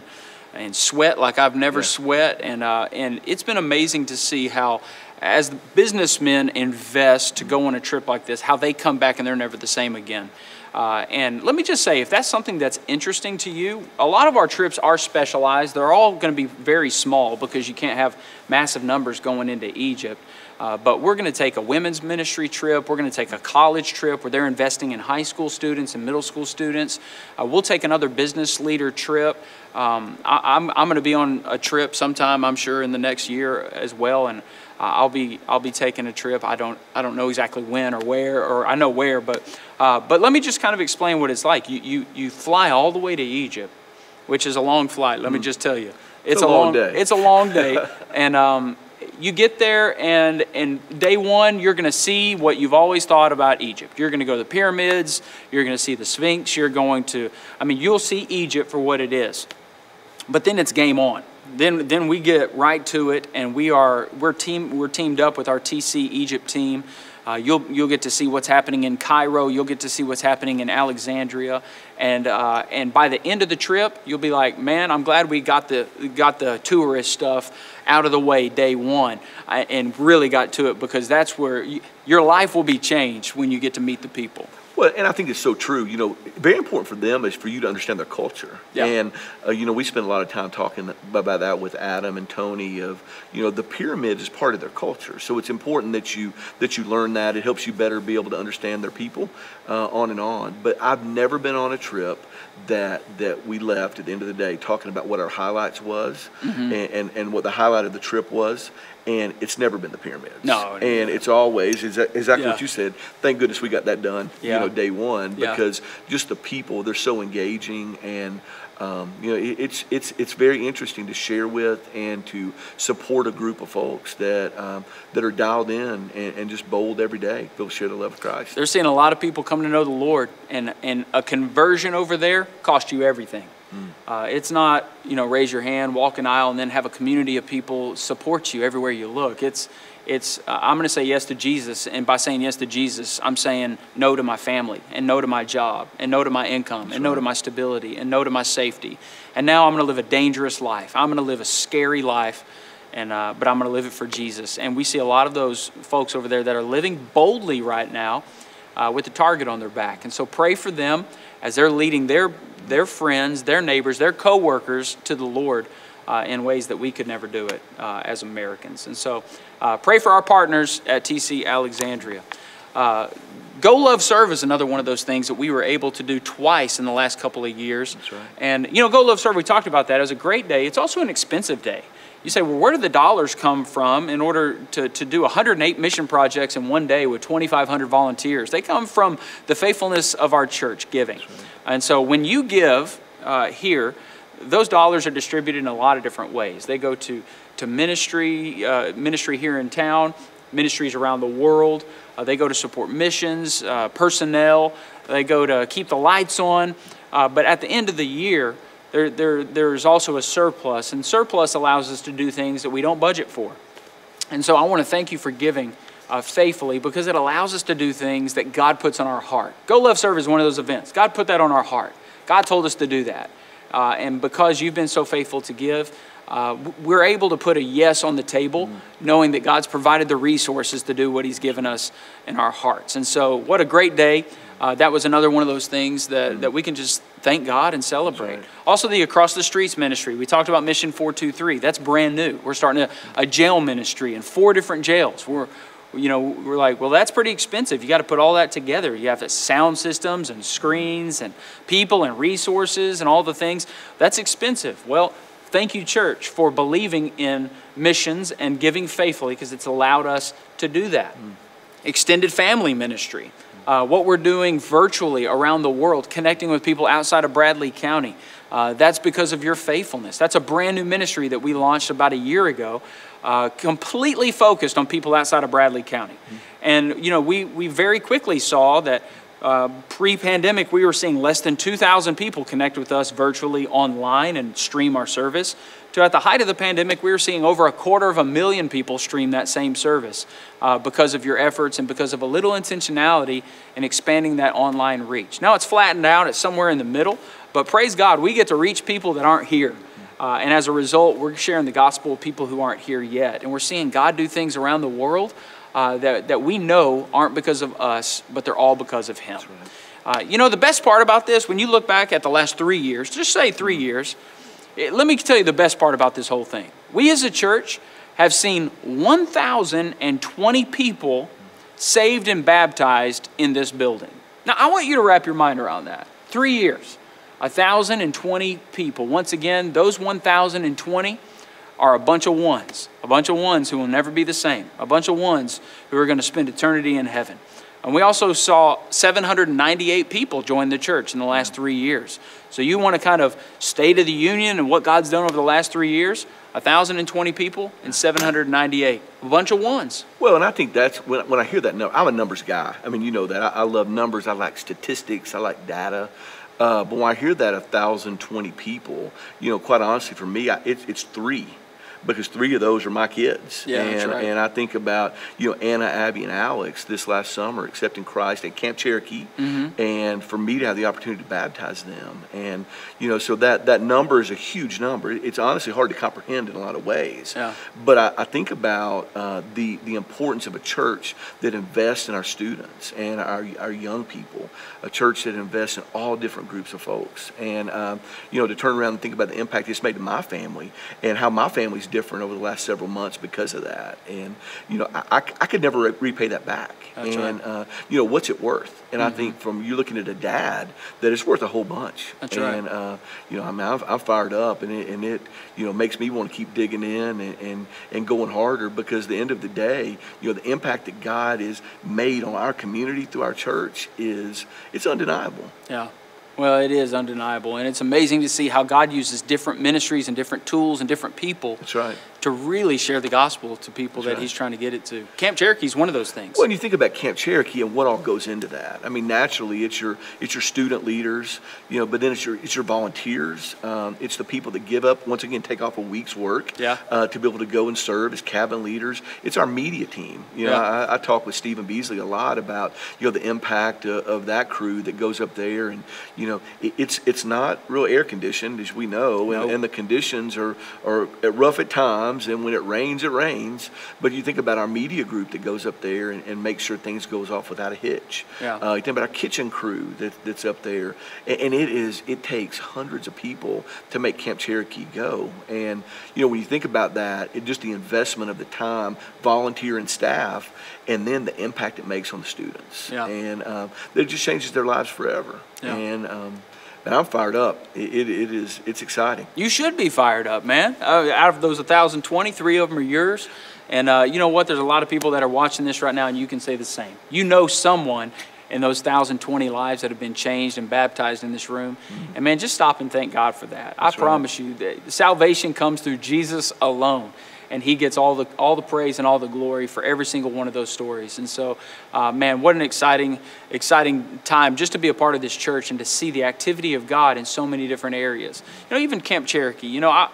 and sweat like I've never sweat." And it's been amazing to see how, as businessmen invest to go on a trip like this, how they come back and they're never the same again. And let me just say, if that's something that's interesting to you, a lot of our trips are specialized. They're all going to be very small because you can't have massive numbers going into Egypt. But we're going to take a women's ministry trip. We're going to take a college trip where they're investing in high school students and middle school students. We'll take another business leader trip. I'm going to be on a trip sometime, I'm sure, in the next year as well, and I'll be taking a trip. I don't know exactly when or where, or I know where, but let me just kind of explain what it's like. You fly all the way to Egypt, which is a long flight. Let me just tell you, it's a long day. It's a long day, and you get there, and day one, you're going to see what you've always thought about Egypt. You're going to go to the pyramids. You're going to see the Sphinx. You'll see Egypt for what it is. But then it's game on. Then we get right to it, and we're teamed up with our TC Egypt team. You'll get to see what's happening in Cairo. You'll get to see what's happening in Alexandria, and by the end of the trip, you'll be like, man, I'm glad we got the tourist stuff out of the way day one, and really got to it, because that's where your life will be changed when you get to meet the people. Well, and I think it's so true. You know, very important for them is for you to understand their culture. Yeah. And, you know, we spend a lot of time talking about that with Adam and Tony of, you know, the pyramid is part of their culture. So it's important that you learn that. It helps you better be able to understand their people, on and on. But I've never been on a trip that we left at the end of the day talking about what our highlights was, and what the highlight of the trip was. And it's never been the pyramids. No. And it's always exactly what you said. Thank goodness we got that done, you know, day one, because just the people, they're so engaging, and you know, it's very interesting to share with and to support a group of folks that are dialed in and just bold every day. They'll share the love of Christ. They're seeing a lot of people coming to know the Lord, and a conversion over there costs you everything. It's not, you know, raise your hand, walk an aisle, and then have a community of people support you everywhere you look. It's I'm going to say yes to Jesus, and by saying yes to Jesus, I'm saying no to my family, and no to my job, and no to my income, and no to my stability, and no to my safety. And now I'm going to live a dangerous life. I'm going to live a scary life, but I'm going to live it for Jesus. And we see a lot of those folks over there that are living boldly right now, with the target on their back. And so pray for them as they're leading their friends, their neighbors, their co-workers to the Lord in ways that we could never do it as Americans. And so pray for our partners at TC Alexandria. Go Love Serve is another one of those things that we were able to do twice in the last couple of years. That's right. And, you know, Go Love Serve, we talked about that. It was a great day. It's also an expensive day. You say, well, where do the dollars come from in order to do 108 mission projects in one day with 2,500 volunteers? They come from the faithfulness of our church giving. Right. And so when you give here, those dollars are distributed in a lot of different ways. They go to ministry here in town, ministries around the world. They go to support missions, personnel. They go to keep the lights on. But at the end of the year, there's also a surplus, and surplus allows us to do things that we don't budget for. And so I want to thank you for giving faithfully, because it allows us to do things that God puts on our heart. Go Love Serve is one of those events. God put that on our heart. God told us to do that. And because you've been so faithful to give, we're able to put a yes on the table, knowing that God's provided the resources to do what He's given us in our hearts. And so what a great day. That was another one of those things that we can just thank God and celebrate. Right. Also, the Across the Streets ministry. We talked about Mission 423. That's brand new. We're starting a jail ministry in 4 different jails. We're like, well, that's pretty expensive. You got to put all that together. You have the sound systems and screens and people and resources and all the things. That's expensive. Well, thank you, church, for believing in missions and giving faithfully, because it's allowed us to do that. Extended family ministry. What we're doing virtually around the world, connecting with people outside of Bradley County. That's because of your faithfulness. That's a brand new ministry that we launched about a year ago, completely focused on people outside of Bradley County. And, we very quickly saw that pre-pandemic, we were seeing less than 2,000 people connect with us virtually online and stream our service. To at the height of the pandemic, we were seeing over 250,000 people stream that same service because of your efforts and because of a little intentionality in expanding that online reach. Now it's flattened out, it's somewhere in the middle, but praise God, we get to reach people that aren't here. And as a result, we're sharing the gospel with people who aren't here yet. And we're seeing God do things around the world that we know aren't because of us, but they're all because of Him. Right. The best part about this, when you look back at the last 3 years, just say 3 years, let me tell you the best part about this whole thing. We as a church have seen 1,020 people saved and baptized in this building. Now, I want you to wrap your mind around that. 3 years, 1,020 people. Once again, those 1,020 are a bunch of ones who will never be the same, a bunch of ones who are going to spend eternity in heaven. And we also saw 798 people join the church in the last 3 years. So you want to kind of State of the Union and what God's done over the last 3 years? 1,020 people and 798. A bunch of ones. Well, and I think that's, when I hear that number, I'm a numbers guy. I mean, you know that. I love numbers. I like statistics. I like data. But when I hear that 1,020 people, quite honestly, for me, it's 3. Because 3 of those are my kids. Yeah, that's right. And I think about, Anna, Abby, and Alex this last summer accepting Christ at Camp Cherokee. And for me to have the opportunity to baptize them. And, so that number is a huge number. It's honestly hard to comprehend in a lot of ways. Yeah. But I think about the importance of a church that invests in our students and our young people. A church that invests in all different groups of folks. And, to turn around and think about the impact it's made to my family and how my family's different over the last several months because of that. And, I could never repay that back. That's and, right. What's it worth? And I think from you looking at a dad, that it's worth a whole bunch. That's and, right. I'm fired up, and it makes me want to keep digging in and going harder, because at the end of the day, the impact that God has made on our community through our church it's undeniable. Yeah. Well, it is undeniable, and it's amazing to see how God uses different ministries and different tools and different people. That's right. To really share the gospel to people that He's trying to get it to. Camp Cherokee is one of those things. Well, when you think about Camp Cherokee and what all goes into that, I mean, naturally, it's your student leaders, but then it's your volunteers. It's the people that give up, once again, take off a week's work to be able to go and serve as cabin leaders. It's our media team. I talk with Stephen Beasley a lot about the impact of that crew that goes up there, and it's not real air conditioned, as we know, and the conditions are rough at times. And when it rains, it rains. But you think about our media group that goes up there and makes sure things goes off without a hitch. You think about our kitchen crew that's up there. And it takes hundreds of people to make Camp Cherokee go. And, when you think about that, just the investment of the time, volunteer and staff, and then the impact it makes on the students. And it just changes their lives forever. And And I'm fired up. It's exciting. You should be fired up, man. Out of those 1,020, 3 of them are yours. And you know what? There's a lot of people that are watching this right now, and you can say the same. You know someone in those 1,020 lives that have been changed and baptized in this room. Mm-hmm. And man, just stop and thank God for that. I promise you that salvation comes through Jesus alone. And he gets all the praise and all the glory for every single one of those stories. And so, man, what an exciting time just to be a part of this church and to see the activity of God in so many different areas. You know, even Camp Cherokee. You know,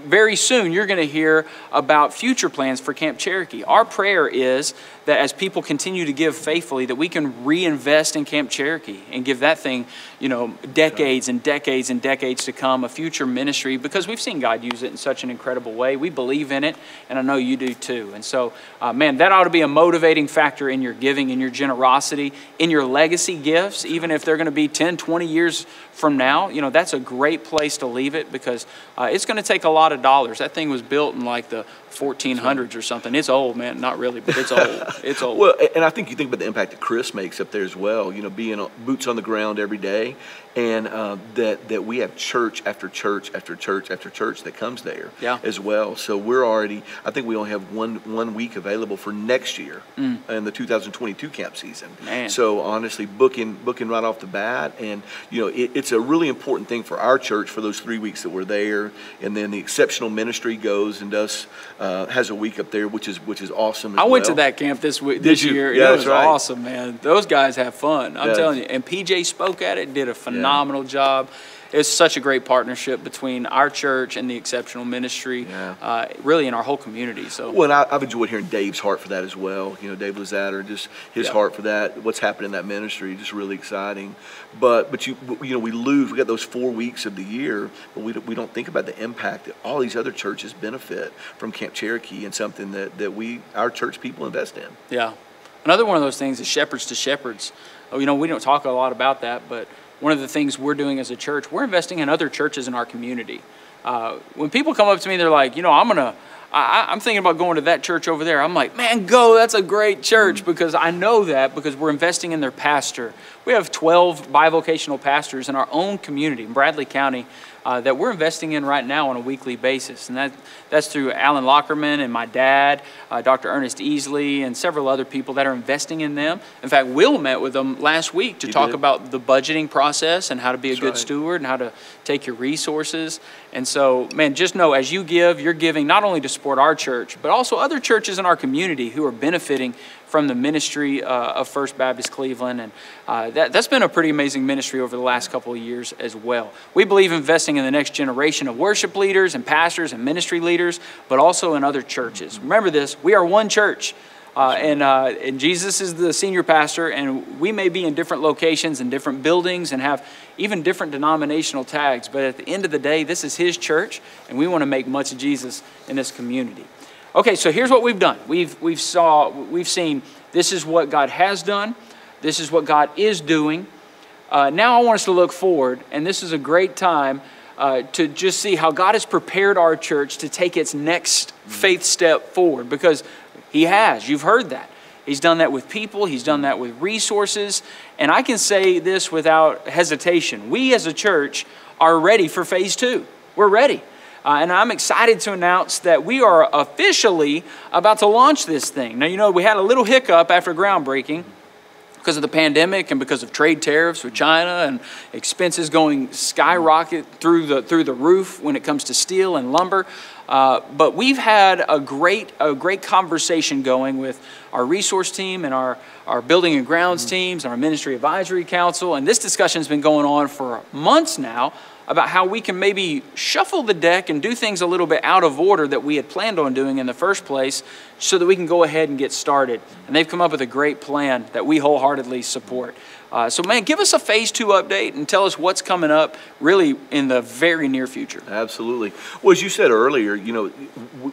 very soon you're going to hear about future plans for Camp Cherokee. Our prayer is that as people continue to give faithfully, that we can reinvest in Camp Cherokee and give that thing, you know, decades and decades and decades to come, a future ministry, because we've seen God use it in such an incredible way. We believe in it, and I know you do too. And so, man, that ought to be a motivating factor in your giving, in your generosity, in your legacy gifts, even if they're going to be 10, 20 years from now. You know, that's a great place to leave it, because it's going to take a lot of dollars. That thing was built in like the 1400s or something. It's old, man. Not really, but it's old. It's old. Well, and I think you think about the impact that Chris makes up there as well. You know, being boots on the ground every day, and that we have church after church after church after church that comes there as well. So we're already, I think we only have one week available for next year in the 2022 camp season. Man. So honestly, booking right off the bat, and you know, it's a really important thing for our church for those 3 weeks that we're there, and then the exceptional ministry goes and has a week up there, which is awesome. I went to that camp this year. Yeah, it was awesome, man. Those guys have fun. I'm telling you. And PJ spoke at it, did a phenomenal job. It's such a great partnership between our church and the exceptional ministry, really in our whole community. So, well, and I've enjoyed hearing Dave's heart for that as well. You know, Dave Lazatter, just his heart for that, what's happening in that ministry, just really exciting. But you know, we got those 4 weeks of the year, but we don't think about the impact that all these other churches benefit from Camp Cherokee, and something that our church people invest in. Yeah. Another one of those things is shepherds to shepherds. You know, we don't talk a lot about that, but one of the things we're doing as a church, we're investing in other churches in our community. When people come up to me, they're like, you know, I'm thinking about going to that church over there. I'm like, man, go, that's a great church, because I know that because we're investing in their pastor. We have 12 bivocational pastors in our own community in Bradley County that we're investing in right now on a weekly basis. And that's through Alan Lockerman and my dad, Dr. Ernest Easley, and several other people that are investing in them. In fact, Will met with them last week to talk about the budgeting process and how to be a good steward and how to take your resources. And so, man, just know as you give, you're giving not only to support our church, but also other churches in our community who are benefiting from the ministry of First Baptist Cleveland. And that's been a pretty amazing ministry over the last couple of years as well. We believe investing in the next generation of worship leaders and pastors and ministry leaders, but also in other churches. Remember this, we are one church. And Jesus is the senior pastor, and we may be in different locations and different buildings and have even different denominational tags, but at the end of the day, this is his church, and we want to make much of Jesus in this community. Okay, so here's what we've done. We've seen this is what God has done. This is what God is doing. Now I want us to look forward, and this is a great time to just see how God has prepared our church to take its next faith step forward, because he has. You've heard that. He's done that with people. He's done that with resources. And I can say this without hesitation. We as a church are ready for phase 2. We're ready. And I'm excited to announce that we are officially about to launch this thing. Now, you know, we had a little hiccup after groundbreaking because of the pandemic and because of trade tariffs with China and expenses going skyrocket through the roof when it comes to steel and lumber. But we've had a great conversation going with our resource team and our building and grounds teams and our ministry advisory council. And this discussion's been going on for months now about how we can maybe shuffle the deck and do things a little bit out of order that we had planned on doing in the first place so that we can go ahead and get started. And they've come up with a great plan that we wholeheartedly support. So, man, give us a phase 2 update and tell us what's coming up really in the very near future. Absolutely. Well, as you said earlier, you know,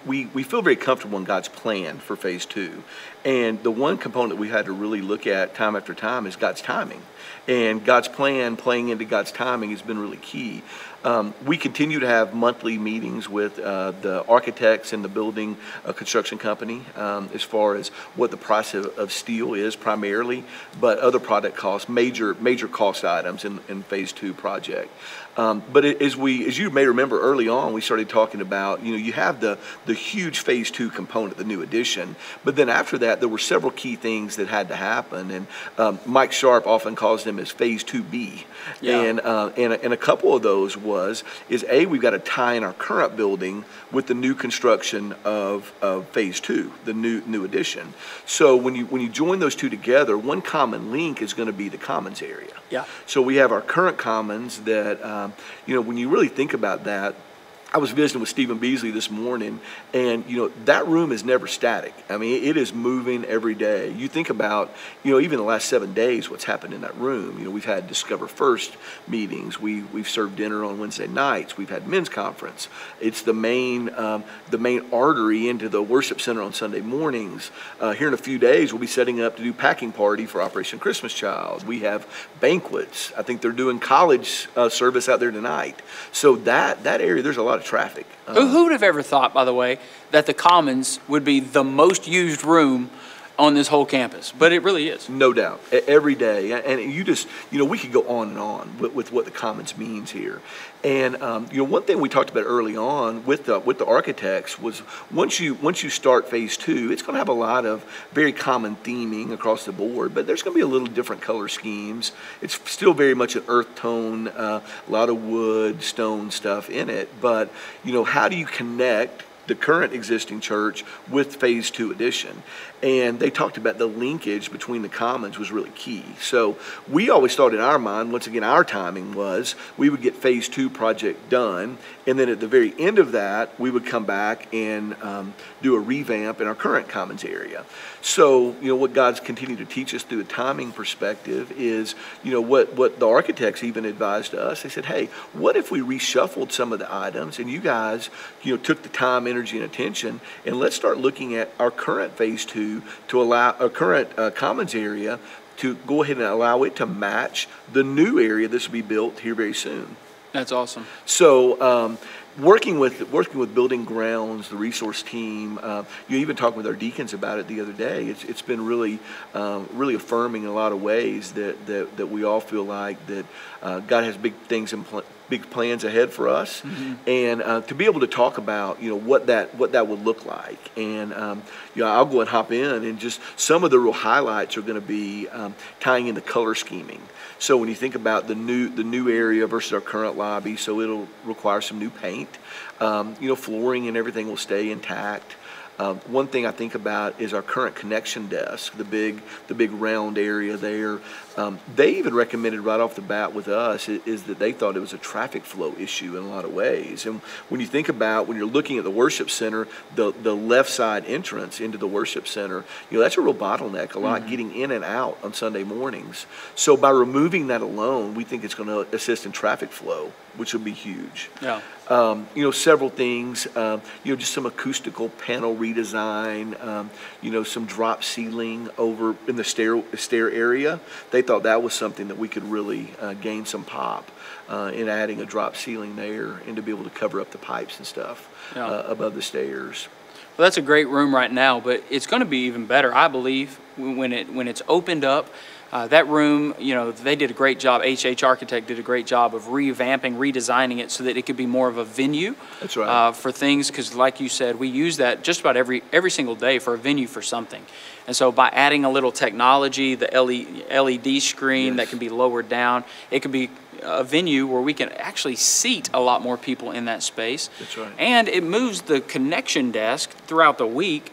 we feel very comfortable in God's plan for phase 2. And the one component we had to really look at time after time is God's timing. And God's plan, playing into God's timing, has been really key. We continue to have monthly meetings with the architects and the building construction company as far as what the price of steel is primarily, but other product costs, major cost items in phase 2 project. But as you may remember early on, we started talking about, you have the huge phase 2 component, the new addition, but then after that, there were several key things that had to happen, and Mike Sharp often calls them as phase 2B. Yeah. And a couple of those is we've got to tie in our current building with the new construction of phase 2, the new addition. So when you join those two together, one common link is going to be the commons area. Yeah. So we have our current commons that, when you really think about that, I was visiting with Stephen Beasley this morning, and that room is never static. I mean, it is moving every day. You think about, even the last 7 days, what's happened in that room. We've had Discover First meetings. We've served dinner on Wednesday nights. We've had men's conference. It's the main artery into the worship center on Sunday mornings. Here in a few days, we'll be setting up to do packing party for Operation Christmas Child. We have banquets. I think they're doing college service out there tonight. So that area, there's a lot of traffic. Who would have ever thought, by the way, that the Commons would be the most used room on this whole campus? But it really is. No doubt. Every day. And we could go on and on with what the Commons means here. And, one thing we talked about early on with the architects was once you start phase 2, it's going to have a lot of very common theming across the board, but there's going to be a little different color schemes. It's still very much an earth tone, a lot of wood, stone stuff in it. But, how do you connect the current existing church with phase 2 addition? And they talked about the linkage between the commons was really key. So we always thought in our mind, once again, our timing was we would get phase 2 project done, and then at the very end of that, we would come back and do a revamp in our current commons area. So, what God's continued to teach us through a timing perspective is, what the architects even advised us. They said, hey, what if we reshuffled some of the items and you guys, took the time, energy, and attention, and let's start looking at our current phase 2 to allow our current commons area to go ahead and allow it to match the new area that's will be built here very soon. That's awesome. So working with building grounds, the resource team, even talking with our deacons about it the other day. It's been really affirming in a lot of ways that we all feel like that God has big things big plans ahead for us, and to be able to talk about what that would look like. And I'll go and hop in, and just some of the real highlights are going to be tying in the color scheming. So when you think about the new area versus our current lobby, so it'll require some new paint. Flooring and everything will stay intact. One thing I think about is our current connection desk, the big round area there. They even recommended right off the bat with us is that they thought it was a traffic flow issue in a lot of ways. And when you think about when you're looking at the worship center, the left side entrance into the worship center, that's a real bottleneck, a lot getting in and out on Sunday mornings. So by removing that alone, we think it's going to assist in traffic flow, which would be huge. Yeah. Several things, just some acoustical panel redesign, some drop ceiling over in the stair area. They thought that was something that we could really gain some pop in adding a drop ceiling there, and to be able to cover up the pipes and stuff above the stairs. Well, that's a great room right now, but it's going to be even better, I believe, when it's opened up. That room, they did a great job. HH Architect did a great job of revamping, redesigning it so that it could be more of a venue. That's right. For things, because like you said, we use that just about every single day for a venue for something. And so by adding a little technology, the LED screen that can be lowered down, it could be a venue where we can actually seat a lot more people in that space. That's right. And it moves the connection desk throughout the week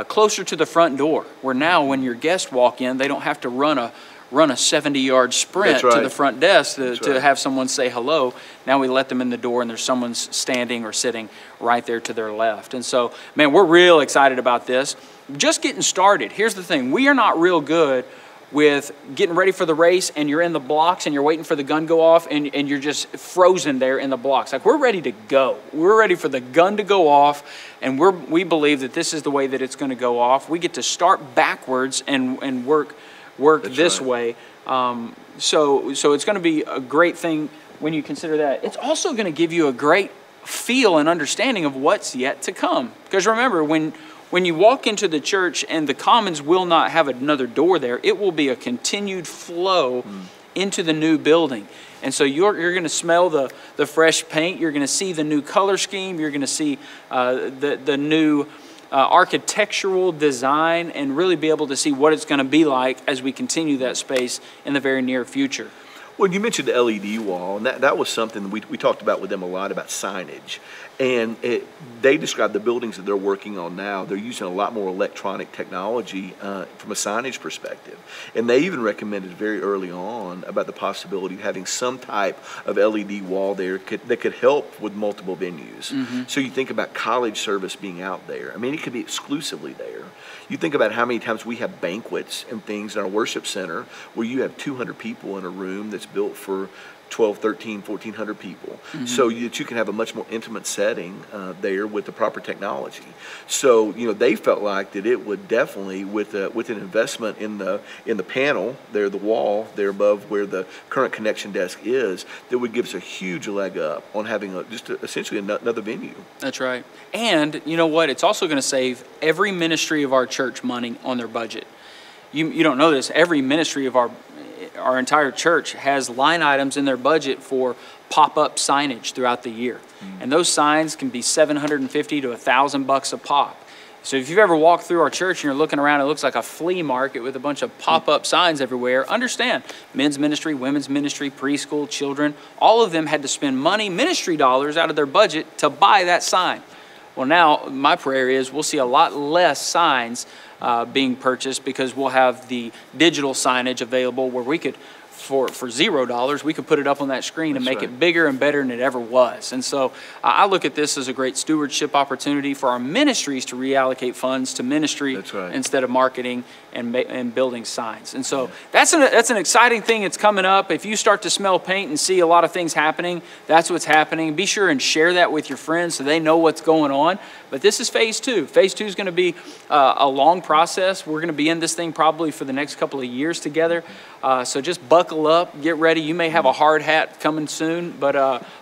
closer to the front door, where now when your guests walk in, they don't have to run a 70-yard sprint to the front desk to have someone say hello. Now we let them in the door, and there's someone standing or sitting right there to their left. And so, man, we're real excited about this. Just getting started. Here's the thing. We are not real good with getting ready for the race, and you're in the blocks and you're waiting for the gun to go off, and you're just frozen there in the blocks. Like, we're ready to go. We're ready for the gun to go off, and we believe that this is the way that it's going to go off. We get to start backwards and work this way. So it's going to be a great thing when you consider that. It's also going to give you a great feel and understanding of what's yet to come. Because remember, when you walk into the church and the Commons will not have another door there, it will be a continued flow into the new building. And so you're going to smell the fresh paint. You're going to see the new color scheme. You're going to see the new architectural design, and really be able to see what it's going to be like as we continue that space in the very near future. Well, you mentioned the LED wall, and that was something we talked about with them a lot, about signage. And they described the buildings that they're working on now. They're using a lot more electronic technology from a signage perspective. And they even recommended very early on about the possibility of having some type of LED wall there that could help with multiple venues. So you think about college service being out there. I mean, it could be exclusively there. You think about how many times we have banquets and things in our worship center where you have 200 people in a room that's built for 12, 13, 1,400 people, so that you can have a much more intimate setting there with the proper technology. So, you know, they felt like that it would definitely, with an investment in the panel there, the wall there above where the current connection desk is, that would give us a huge leg up on having essentially another venue. That's right. And you know what? It's also going to save every ministry of our church money on their budget. You don't know this. Every ministry of our entire church has line items in their budget for pop-up signage throughout the year. And those signs can be $750 to $1,000 a pop. So if you've ever walked through our church and you're looking around, it looks like a flea market with a bunch of pop-up signs everywhere. Understand, men's ministry, women's ministry, preschool, children, all of them had to spend money, ministry dollars out of their budget to buy that sign. Well, now my prayer is we'll see a lot less signs being purchased, because we'll have the digital signage available where we could, for $0, we could put it up on that screen and make it bigger and better than it ever was. And so I look at this as a great stewardship opportunity for our ministries to reallocate funds to ministry instead of marketing and building signs. And so that's an exciting thing that's coming up. If you start to smell paint and see a lot of things happening, that's what's happening. Be sure and share that with your friends so they know what's going on. But this is phase 2. Phase 2 is going to be a long process. We're going to be in this thing probably for the next couple of years together. So just buckle up, get ready. You may have a hard hat coming soon, but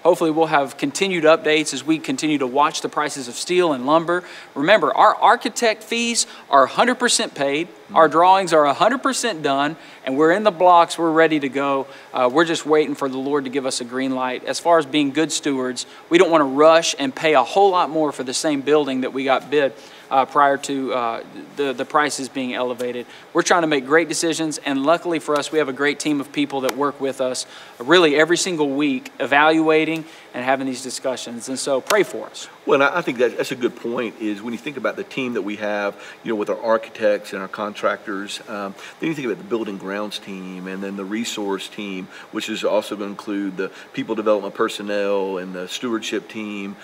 hopefully we'll have continued updates as we continue to watch the prices of steel and lumber. Remember, our architect fees are 100% paid. Our drawings are 100% done, and we're in the blocks. We're ready to go. We're just waiting for the Lord to give us a green light. As far as being good stewards, we don't want to rush and pay a whole lot more for the same building that we got bid prior to the prices being elevated. We're trying to make great decisions, and luckily for us, we have a great team of people that work with us really every single week, evaluating and having these discussions. And so pray for us. Well, I think that's a good point, is when you think about the team that we have, you know, with our architects and our contractors, then you think about the building grounds team, and then the resource team, which is also going to include the people development personnel and the stewardship team,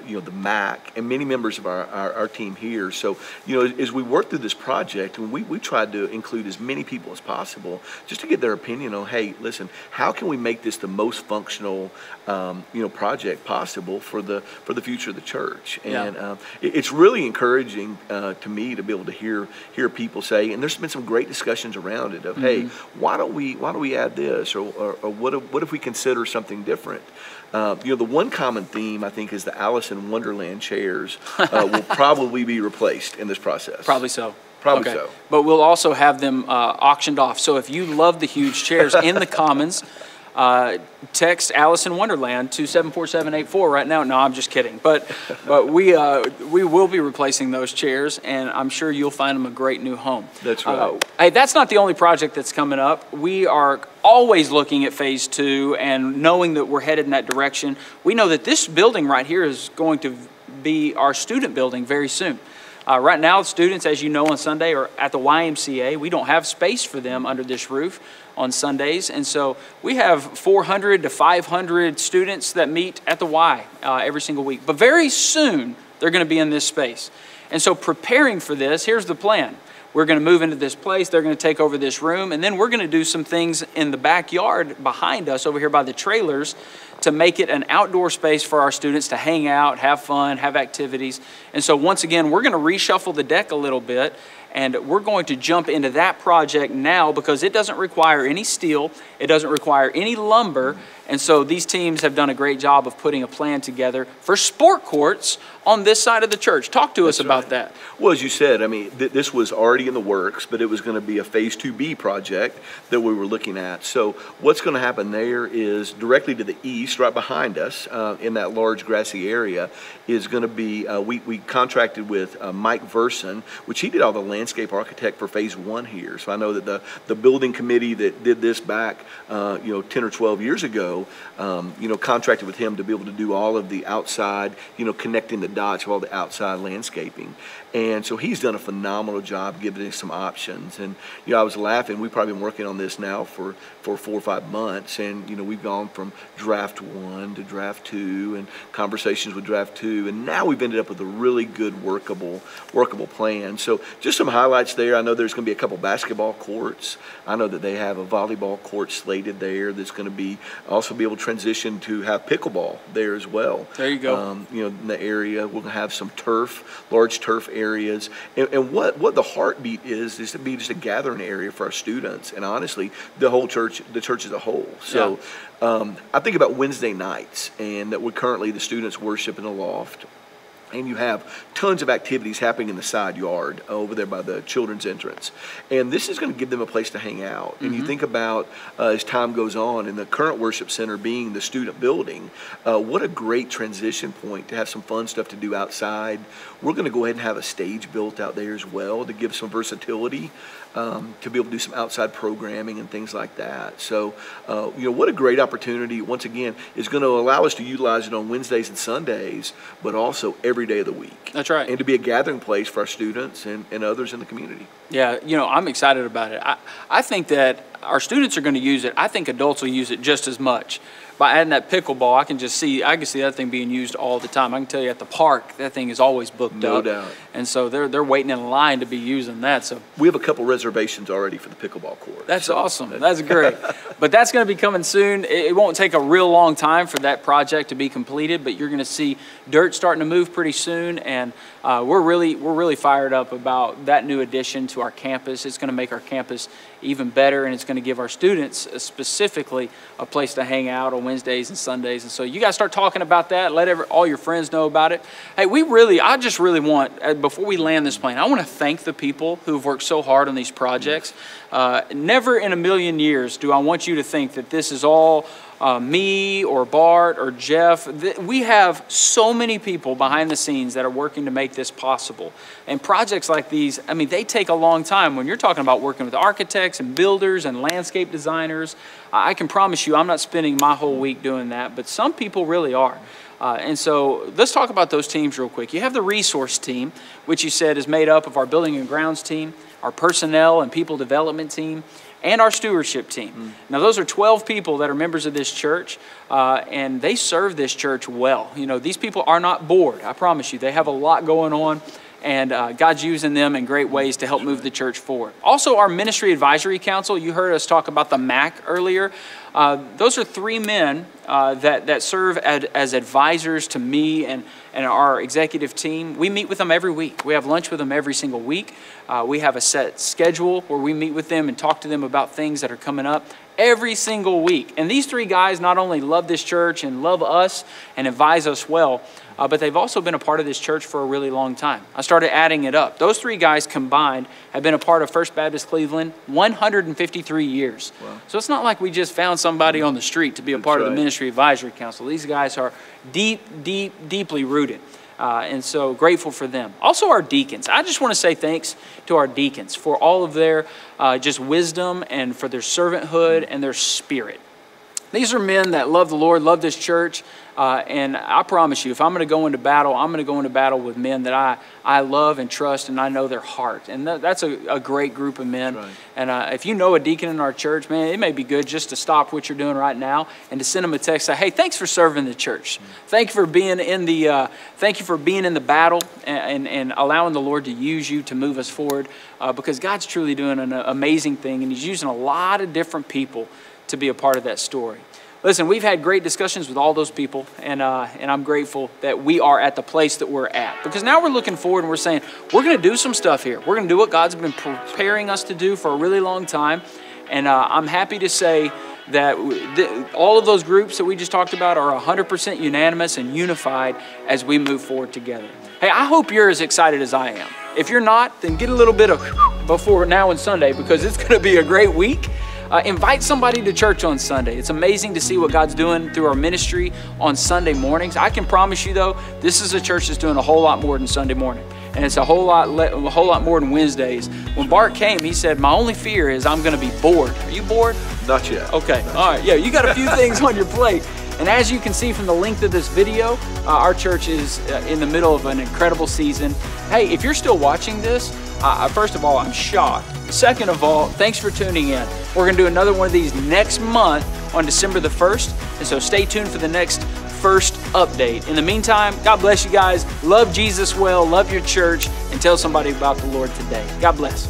you know, the MAC, and many members of our team here. So, you know, as we work through this project, we tried to include as many people as possible just to get their opinion on, hey, listen, how can we make this the most functional, you know, project possible for the future of the church? And it's really encouraging to me to be able to hear people say, and there's been some great discussions around it of, hey, why don't we add this, or what if we consider something different? You know, the one common theme I think is the Alice in Wonderland chairs will probably be replaced in this process. Probably so. Probably so. But we'll also have them auctioned off. So if you love the huge chairs in the Commons, text Alice in Wonderland to 74784 right now. No, I'm just kidding. But we will be replacing those chairs, and I'm sure you'll find them a great new home. That's right. Hey, that's not the only project that's coming up. We are always looking at phase 2 and knowing that we're headed in that direction. We know that this building right here is going to be our student building very soon. Right now, students, as you know, on Sunday are at the YMCA. We don't have space for them under this roof on Sundays, and so we have 400 to 500 students that meet at the Y every single week. But very soon, they're going to be in this space. And so preparing for this, here's the plan. We're going to move into this place. They're going to take over this room, and then we're going to do some things in the backyard behind us over here by the trailers to make it an outdoor space for our students to hang out, have fun, have activities. And so once again, we're going to reshuffle the deck a little bit, And we're going to jump into that project now because it doesn't require any steel. It doesn't require any lumber. And so these teams have done a great job of putting a plan together for sport courts on this side of the church. Talk to us about that. Well, as you said, I mean, this was already in the works, but it was going to be a Phase 2B project that we were looking at. So what's going to happen there is directly to the east, right behind us, in that large grassy area, is going to be, we contracted with Mike Verson, which he did all the landscape architect for Phase 1 here. So I know that the building committee that did this back, 10 or 12 years ago, contracted with him to be able to do all of the outside, connecting the dots of all the outside landscaping. And so he's done a phenomenal job giving us some options. And, I was laughing. We've probably been working on this now for 4 or 5 months. And, we've gone from draft 1 to draft 2 and conversations with draft 2. And now we've ended up with a really good workable plan. So just some highlights there. I know there's going to be a couple basketball courts. I know that they have a volleyball court slated there that's going to be also be able to transition to have pickleball there as well. There you go. In the area, we're going to have some turf, large turf areas. And what the heartbeat is to be just a gathering area for our students and honestly the whole church, the church as a whole. So I think about Wednesday nights and that the students worship in the loft. And you have tons of activities happening in the side yard over there by the children's entrance. And this is going to give them a place to hang out. And you think about, as time goes on, and the current worship center being the student building, what a great transition point to have some fun stuff to do outside. We're going to go ahead and have a stage built out there as well to give some versatility, to be able to do some outside programming and things like that. So, what a great opportunity. Once again, it's going to allow us to utilize it on Wednesdays and Sundays, but also every day of the week. That's right. And to be a gathering place for our students and others in the community. Yeah, I'm excited about it. I think that our students are going to use it. I think adults will use it just as much. By adding that pickleball, I can see that thing being used all the time. I can tell you at the park, that thing is always booked up. No doubt. And so they're waiting in line to be using that. So we have a couple reservations already for the pickleball court. That's awesome. That's great. But that's going to be coming soon. It won't take a real long time for that project to be completed, but you're going to see dirt starting to move pretty soon. And we're really fired up about that new addition to our campus. It's going to make our campus even better, and it's going to give our students specifically a place to hang out on Wednesdays and Sundays. And so you guys start talking about that. Let all your friends know about it. Hey, I just really want, before we land this plane, I want to thank the people who've worked so hard on these projects. Never in a million years do I want you to think that this is all me or Bart or Jeff. We have so many people behind the scenes that are working to make this possible. And projects like these, they take a long time. When you're talking about working with architects and builders and landscape designers, I can promise you I'm not spending my whole week doing that, but some people really are. And so let's talk about those teams real quick. You have the resource team, which you said is made up of our building and grounds team, our personnel and people development team, and our stewardship team. Now, those are 12 people that are members of this church, and they serve this church well. These people are not bored, I promise you. They have a lot going on, and God's using them in great ways to help move the church forward. Also, our Ministry Advisory Council, you heard us talk about the MAC earlier. Those are 3 men that serve as advisors to me and our executive team. We meet with them every week. We have lunch with them every single week. We have a set schedule where we meet with them and talk to them about things that are coming up every single week. And these 3 guys not only love this church and love us and advise us well, but they've also been a part of this church for a really long time. I started adding it up. Those 3 guys combined have been a part of First Baptist Cleveland 153 years. Wow. So it's not like we just found somebody on the street to be a part of the Ministry Advisory Council. These guys are deeply rooted. And so grateful for them. Also our deacons. I just want to say thanks to our deacons for all of their just wisdom and for their servanthood and their spirit. These are men that love the Lord, love this church, and I promise you, if I'm going to go into battle, I'm going to go into battle with men that I love and trust, and I know their heart. And that's a great group of men. Right. And if you know a deacon in our church, man, it may be good just to stop what you're doing right now and to send them a text, say, hey, thanks for serving the church. Thank you for being in the battle and allowing the Lord to use you to move us forward, because God's truly doing an amazing thing, and He's using a lot of different people to be a part of that story. Listen, we've had great discussions with all those people, and I'm grateful that we are at the place that we're at. Because now we're looking forward and we're saying, we're going to do some stuff here. We're going to do what God's been preparing us to do for a really long time. And I'm happy to say that all of those groups that we just talked about are 100% unanimous and unified as we move forward together. Hey, I hope you're as excited as I am. If you're not, then get a little bit of before now and Sunday, because it's going to be a great week. Invite somebody to church on Sunday. It's amazing to see what God's doing through our ministry on Sunday mornings. I can promise you, though, this is a church that's doing a whole lot more than Sunday morning. And it's a whole lot more than Wednesdays. When Bart came, he said, my only fear is I'm going to be bored. Are you bored? Not yet. Okay. All right. Yeah, you got a few things on your plate. And as you can see from the length of this video, our church is in the middle of an incredible season. Hey, if you're still watching this, first of all, I'm shocked. Second of all, thanks for tuning in. We're going to do another one of these next month on December the 1st. And so stay tuned for the next first update. In the meantime, God bless you guys. Love Jesus well, love your church, and tell somebody about the Lord today. God bless.